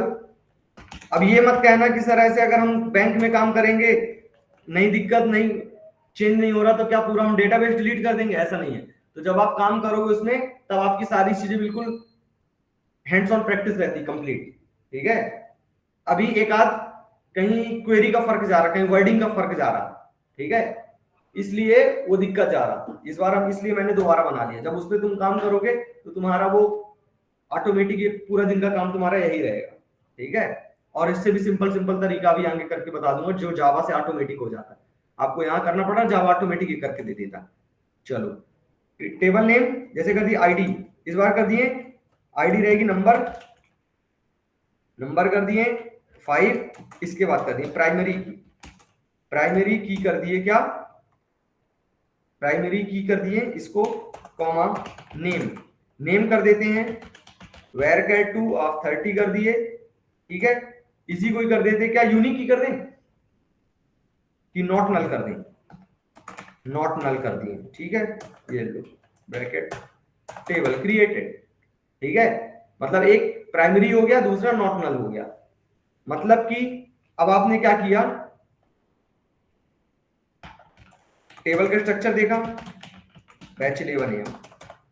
अब ये मत कहना कि सर ऐसे अगर हम बैंक में काम करेंगे, नहीं दिक्कत, नहीं चेंज नहीं हो रहा तो क्या पूरा हम डेटाबेस डिलीट कर देंगे, ऐसा नहीं है। तो जब आप काम करोगे उसमें, तब आपकी सारी चीजें बिल्कुल हैंड्स ऑन प्रैक्टिस रहती कंप्लीट, ठीक है। अभी एक आध कहीं क्वेरी का फर्क जा रहा, कहीं वर्डिंग का फर्क जा रहा, ठीक है, इसलिए वो दिक्कत जा रहा। इस बार हम, इसलिए मैंने दोबारा बना लिया, जब उस पर तुम काम करोगे तो तुम्हारा वो ऑटोमेटिक पूरा दिन का काम तुम्हारा यही रहेगा, ठीक है। और इससे भी सिंपल तरीका भी आगे करके बता दूंगा, जो जावा से ऑटोमेटिक हो जाता है। आपको यहाँ करना पड़ा, जावा ऑटोमेटिक ही करके दे देता। चलो टेबल नेम जैसे कर दी आईडी, इस बार कर दिए आईडी रहेगी नंबर, नंबर कर दिए 5, इसके बाद कर दिए प्राइमरी की, प्राइमरी की कर दिए क्या, प्राइमरी की कर दिए इसको कॉमा नेम, नेम कर देते हैं varchar2 ऑफ 30 कर दिए, ठीक है। इसी को ही कर देते क्या, यूनिक की कर दें कि नॉट नल कर दें, नॉट नल कर दिए, ठीक है। ये लो ब्रैकेट टेबल क्रिएटेड, ठीक है। मतलब एक प्राइमरी हो गया, दूसरा नॉट नल हो गया। मतलब कि अब आपने क्या किया, टेबल का स्ट्रक्चर देखा, बैच 11 AM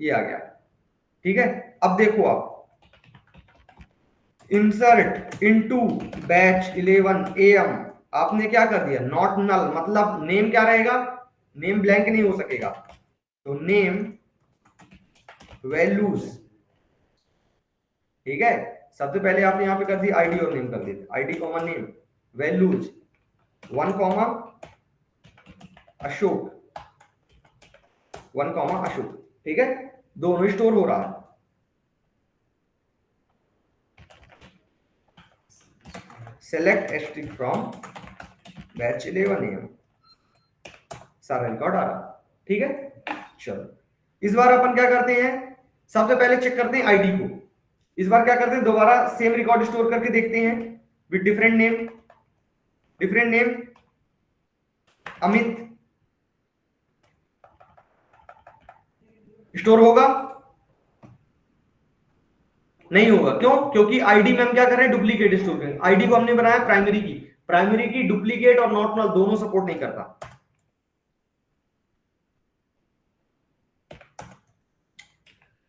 ये आ गया, ठीक है। अब देखो आप इंसर्ट इनटू बैच 11 AM, आपने क्या कर दिया, नॉट नल, मतलब नेम क्या रहेगा, नेम ब्लैंक नहीं हो सकेगा, तो नेम वैल्यूज, ठीक है। सबसे पहले आपने यहां पे कर दी आईडी और नेम कर देते, ID comma name values 1 comma Ashok, 1 comma Ashok, ठीक है। दोनों स्टोर हो रहा है। Select asterisk from batch 11 AM, सारा रिकॉर्ड आ रहा, ठीक है। चलो इस बार अपन क्या करते हैं, सबसे पहले चेक करते हैं आईडी को। इस बार क्या करते हैं, दोबारा सेम रिकॉर्ड स्टोर करके देखते हैं with different name, different name Amit store होगा, नहीं होगा, क्यों, क्योंकि आईडी में हम क्या कर रहे हैं, डुप्लीकेट स्टोर करेंगे। आईडी को हमने बनाया प्राइमरी की, प्राइमरी की डुप्लीकेट और नॉट नल दोनों सपोर्ट नहीं करता।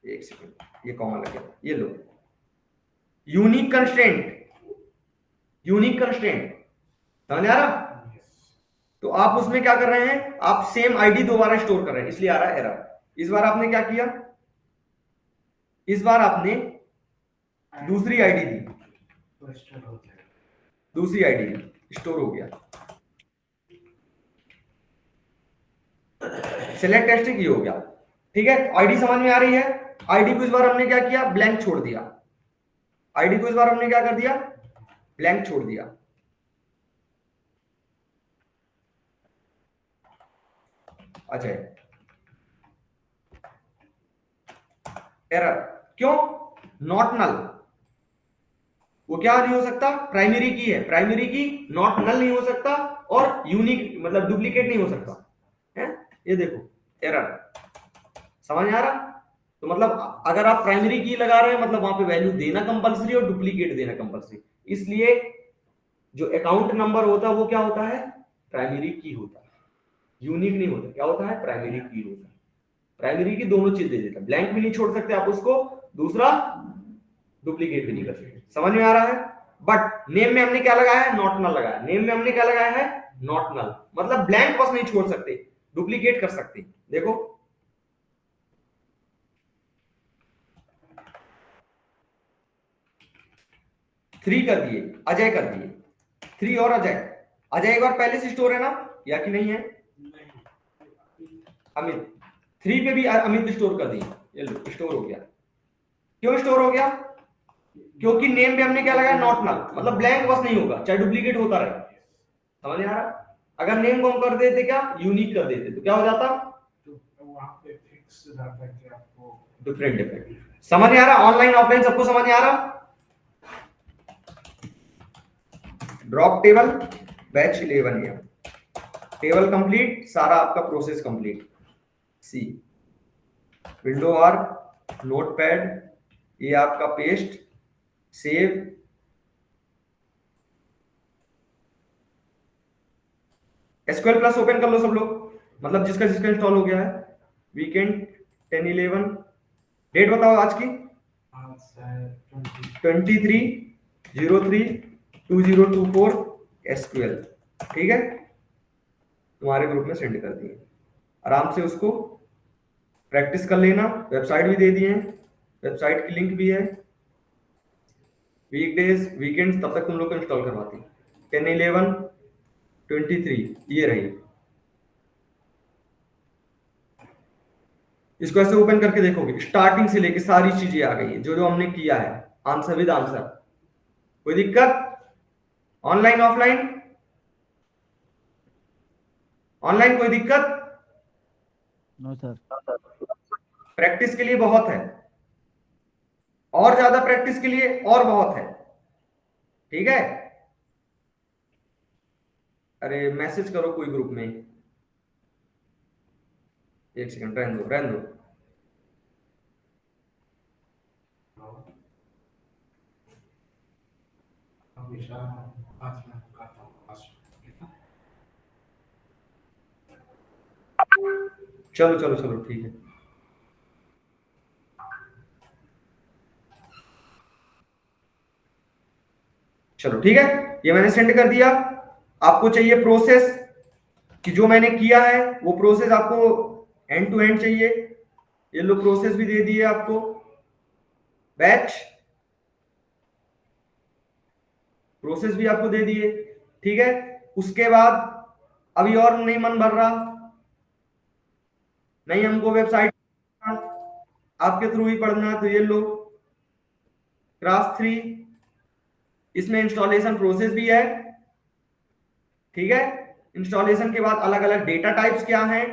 एक सेकंड, ये कॉमा लग गया, ये लो यूनिक कंस्ट्रेंट, यूनिक कंस्ट्रेंट समझ आ रहा। तो आप उसमें क्या कर रहे हैं, आप सेम आईडी दोबारा स्टोर कर रहे हैं, इसलिए आ रहा है एरर। इस बार आपने क्या किया, इस बार आपने दूसरी आईडी दी, दूसरी आईडी दी, स्टोर हो गया। सेलेक्ट टेस्टिंग ये हो गया, ठीक है। आईडी समझ में आ रही है। आईडी को इस बार हमने क्या किया, ब्लैंक छोड़ दिया, आईडी को इस बार हमने क्या कर दिया, ब्लैंक छोड़ दिया। अच्छा एरर क्यों, नॉट नल, वो क्या नहीं हो सकता, प्राइमरी की है, प्राइमरी की नॉट नल नहीं हो सकता, और यूनिक मतलब डुप्लीकेट नहीं हो सकता है। ये देखो एरर, समझ में आ रहा। तो मतलब अगर आप प्राइमरी की लगा रहे हैं, मतलब वहां पे वैल्यू देना कंपलसरी और डुप्लीकेट देना कंपलसरी। इसलिए जो अकाउंट नंबर होता है वो क्या होता है, प्राइमरी की होता है, यूनिक नहीं होता। क्या होता है, प्राइमरी की होता है। प्राइमरी की दोनों चीज दे देता है, ब्लैंक भी नहीं छोड़ सकते आप उसको, दूसरा डुप्लीकेट भी नहीं कर सकते। समझ में आ रहा है। बट नेम में हमने क्या लगाया है, नॉट नल लगाया, नेम में हमने क्या लगाया है, नॉट नल, मतलब ब्लैंक बस नहीं छोड़ सकते, डुप्लीकेट कर सकते। देखो 3 कर दिए, अजय कर दिए, 3 और अजय, अजय एक बार पहले से स्टोर है ना, या कि नहीं है, अमित 3 पे भी अमित स्टोर कर दिए, ये लो स्टोर हो गया। क्यों स्टोर हो गया, क्योंकि नेम पे हमने क्या लगाया, नॉट नल, मतलब ब्लैंक बस नहीं होगा, चाहे डुप्लीकेट होता रहे। समझ में आ रहा। अगर नेम को हम कर देते क्या, यूनिक कर देते, तो क्या हो जाता, वहां पे फिक्स रहता है कि आपको डिफरेंट डिफरेंट। समझ में आ रहा, ऑनलाइन ऑफलाइन सबको समझ में आ रहा। Drop table batch 11 AM, table complete, सारा आपका process complete. C window R, notepad, ये आपका paste, save, SQL plus open कर लो सब लोग, मतलब जिसका जिसका इंस्टॉल हो गया है। वीकेंड 10/11, डेट बताओ आज की, 23/03/2024 एसक्यूएल, ठीक है। तुम्हारे ग्रुप में सेंड कर दिए, आराम से उसको प्रैक्टिस कर लेना। वेबसाइट भी दे दिए हैं, वेबसाइट की लिंक भी है। वीकडेज वीकेंड्स तब तक तुम लोग को इंस्टॉल करवाते हैं। 10/11/23 ये रही, इसको ऐसे ओपन करके देखोगे, स्टार्टिंग से लेके सारी चीजें आ गई है जो जो हमने किया है, आंसर विद आंसर। कोई दिक्कत? Online offline? ऑनलाइन कोई दिक्कत? No sir. प्रैक्टिस के लिए बहुत है, और ज्यादा प्रैक्टिस के लिए और बहुत है, ठीक है? अरे मैसेज करो कोई ग्रुप में, एक सेकंड, रहने दो रहने दो। हमेशा 5 मिनट करता हूँ, 5 मिनट। चलो चलो चलो ठीक है। चलो ठीक है, ये मैंने सेंड कर दिया। आपको चाहिए प्रोसेस कि जो मैंने किया है वो प्रोसेस आपको एंड टू एंड चाहिए। ये लो प्रोसेस भी दे दिए आपको, बैच प्रोसेस भी आपको दे दिए, ठीक है? उसके बाद अभी और नहीं मन भर रहा, नहीं हमको वेबसाइट आपके थ्रू ही पढ़ना है, तो ये लो क्लास 3, इसमें इंस्टॉलेशन प्रोसेस भी है, ठीक है? इंस्टॉलेशन के बाद अलग अलग डेटा टाइप्स क्या हैं,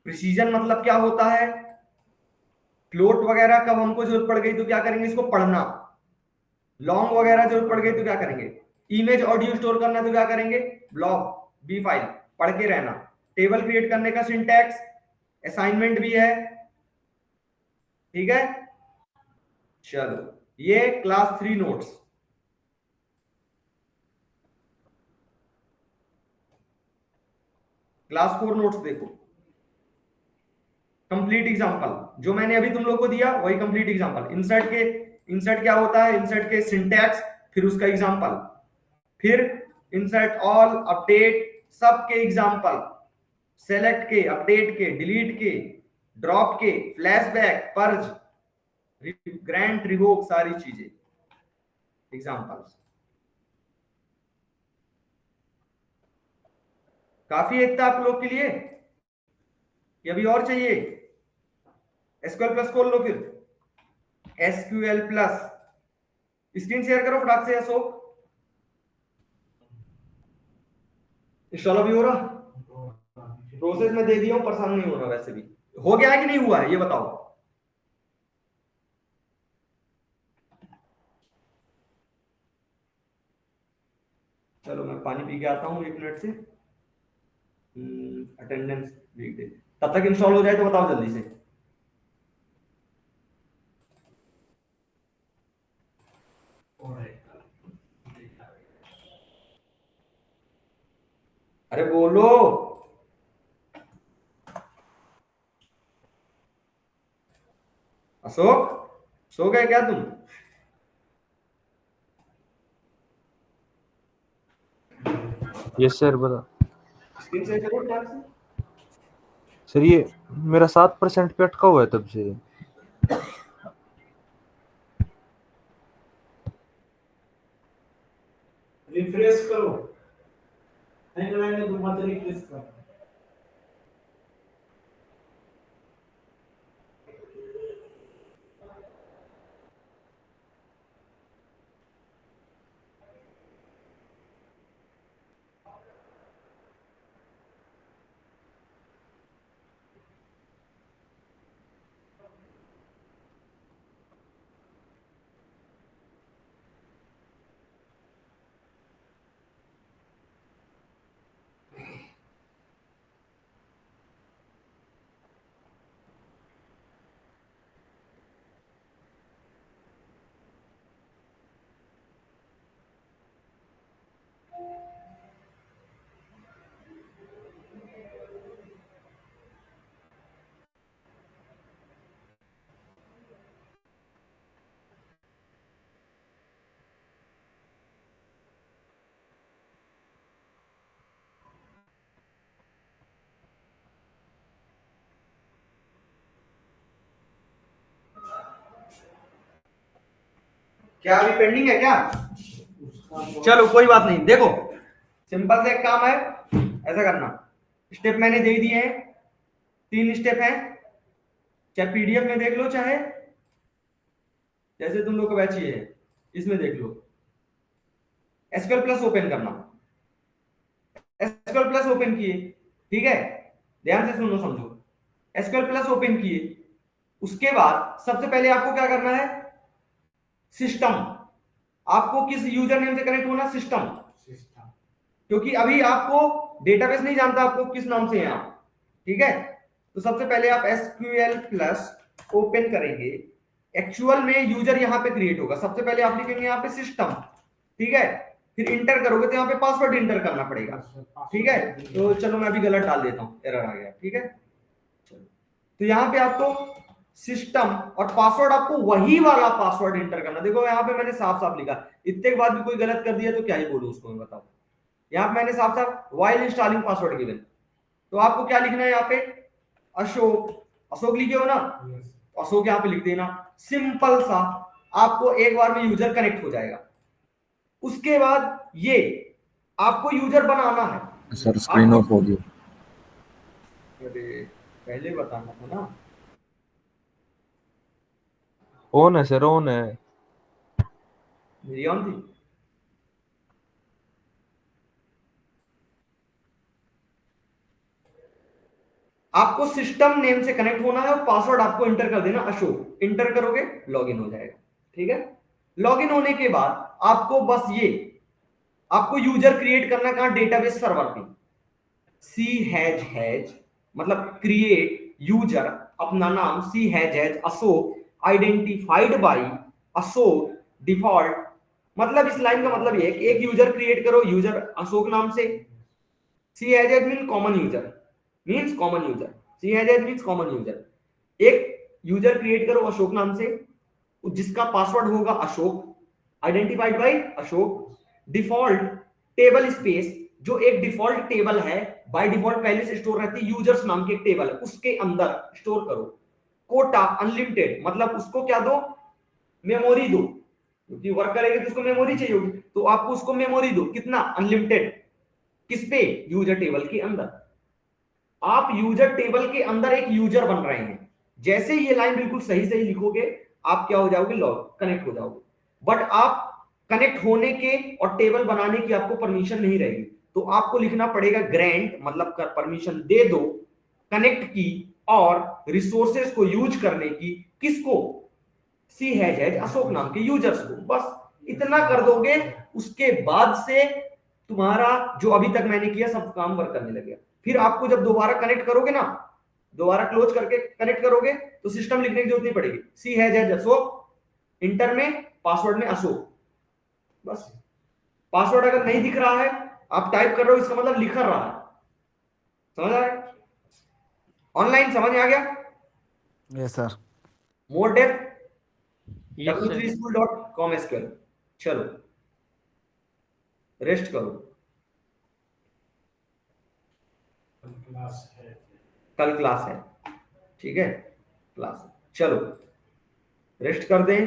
प्रिसीजन मतलब क्या होता है, फ्लोट वगैरह कब हमको जरूरत पड़ गई तो क्या करेंगे, इसको पढ़ना, लॉन्ग वगैरह जरूरत पड़ गई तो क्या करेंगे, इमेज ऑडियो स्टोर करना तो क्या करेंगे, ब्लॉग बी फाइल पढ़ के रहना, टेबल क्रिएट करने का सिंटैक्स, असाइनमेंट भी है, ठीक है? चलो ये क्लास 3 नोट्स। क्लास 4 नोट्स देखो, कंप्लीट एग्जांपल जो मैंने अभी तुम लोग को दिया वही कंप्लीट एग्जांपल। इंसर्ट क्या होता है, इंसर्ट के सिंटैक्स, फिर उसका एग्जांपल, फिर इंसर्ट ऑल, अपडेट, सबके एग्जांपल, सेलेक्ट के, अपडेट के, डिलीट के, ड्रॉप के, फ्लैशबैक, पर्ज, ग्रांट, रिवोक, सारी चीजें एग्जांपल्स। काफी है इतना आप लोग के लिए कि अभी और चाहिए? एसक्यूएल प्लस खोल लो, फिर एसक्यूएल प्लस स्क्रीन शेयर करो फटाक से। अशोक इंस्टॉल अभी हो रहा, प्रोसेस में दे दिया हूं, परेशान नहीं हो रहा। वैसे भी हो गया है कि नहीं हुआ है ये बताओ। चलो मैं पानी पी के आता हूँ 1 मिनट से, अटेंडेंस लिख दे, तब तक इंस्टॉल हो जाए तो बताओ जल्दी से। अरे बोलो, अशोक सो गए क्या तुम? यस सर, बता स्क्रीन शेयर करो फटाक से। सर। ये मेरा 7% पे अटका हुआ है तब से। रिफ्रेश करो, नहीं लगाएंगे तो मत रिफ्रेश करो। क्या अभी पेंडिंग है क्या? चलो कोई बात नहीं, देखो सिंपल से एक काम है, ऐसा करना, स्टेप मैंने दे दिए हैं, 3 स्टेप हैं, चाहे पीडीएफ में देख लो, चाहे जैसे तुम लोग का बैच ये है इसमें देख लो। एसक्यूएल प्लस ओपन करना, एसक्यूएल प्लस ओपन किए, ठीक है, ध्यान से सुनो समझो। एसक्यूएल प्लस ओपन किए, उसके बाद सबसे पहले आपको क्या करना है, सिस्टम। आपको किस यूजर नेम से कनेक्ट होना, सिस्टम, सिस्टम। क्योंकि अभी आपको डेटाबेस नहीं जानता आपको किस नाम से हैं आप, ठीक है। तो सबसे पहले आप एसक्यूएल प्लस ओपन करेंगे, एक्चुअल में यूजर यहां पे क्रिएट होगा। सबसे पहले आप लिखेंगे यहाँ पे सिस्टम, ठीक है, फिर इंटर करोगे तो यहाँ पे पासवर्ड इंटर करना पड़ेगा, ठीक है। तो चलो मैं अभी गलत डाल देता हूँ, एरर आ गया, ठीक है। चलो, तो यहाँ पे आपको सिस्टम और पासवर्ड, आपको वही वाला पासवर्ड इंटर करना। देखो यहाँ पे मैंने साफ साफ लिखा, इतने के बाद भी कोई गलत कर दिया तो क्या ही बोलूं उसको, मैं बताओ। यहाँ पे मैंने साफ साफ व्हाइल इंस्टॉलिंग पासवर्ड गिवन, तो आपको क्या लिखना है यहाँ पे, अशोक, अशोक लिखे हो ना, अशोक यहाँ पे लिख देना। सिंपल सा, आपको एक बार में यूजर कनेक्ट हो जाएगा। उसके बाद ये आपको यूजर बनाना है। सर स्क्रीन ऑफ हो गई। अरे पहले बताना था ना। ऑन है सर, ऑन है। मेरी ऑन थी। आपको सिस्टम नेम से कनेक्ट होना है और पासवर्ड आपको इंटर कर देना अशोक। इंटर करोगे लॉगिन हो जाएगा, ठीक है। लॉगिन होने के बाद आपको बस ये, आपको यूजर क्रिएट करना कहां, डेटाबेस सर्वर पे। सी हैज मतलब क्रिएट यूजर, अपना नाम C hash Ashok, identified by Ashok default. मतलब इस लाइन का मतलब ये है कि एक यूजर क्रिएट करो, यूजर अशोक नाम से। C hash mean common user, means common user, C hash means common user. एक यूजर क्रिएट करो अशोक नाम से, जिसका पासवर्ड होगा Ashok, identified by Ashok, default table space, जो एक डिफॉल्ट टेबल है, बाय डिफॉल्ट पहले से स्टोर रहती है यूजर्स नाम के एक टेबल है, उसके अंदर स्टोर करो। कोटा अनलिमिटेड, मतलब उसको क्या दो, मेमोरी दो, क्योंकि वर्क करेगा तो उसको मेमोरी चाहिए होगी, तो आपको उसको मेमोरी दो, कितना, अनलिमिटेड। किस पे, यूजर टेबल के अंदर। आप यूजर टेबल के अंदर एक यूजर बन रहे हैं। जैसे ये लाइन बिल्कुल सही सही लिखोगे, आप क्या हो जाओगे, लॉग कनेक्ट हो जाओगे। बट आप कनेक्ट होने के और टेबल बनाने की आपको परमिशन नहीं रहेगी, तो आपको लिखना पड़ेगा ग्रांट, मतलब परमिशन दे दो कनेक्ट की और रिसोर्सेज को यूज करने की। किसको, सी हैज अशोक नाम के यूजर्स को। बस इतना कर दोगे, उसके बाद से तुम्हारा जो अभी तक मैंने किया सब काम वर्क करने लगेगा। फिर आपको जब दोबारा कनेक्ट करोगे ना, दोबारा क्लोज करके कनेक्ट करोगे तो सिस्टम लिखने की जरूरत नहीं पड़ेगी, सी हैज अशोक, इंटर में पासवर्ड में अशोक। बस पासवर्ड अगर नहीं दिख रहा है, आप टाइप कर रहे हो, इसका मतलब लिख रहा है। समझ आ रहा है, ऑनलाइन समझ में आ गया। Yes sir. मोर depth Yes, sir. w3school.com SQL। चलो रेस्ट करो, क्लास है। कल क्लास है, ठीक है, क्लास है। चलो रेस्ट कर दें।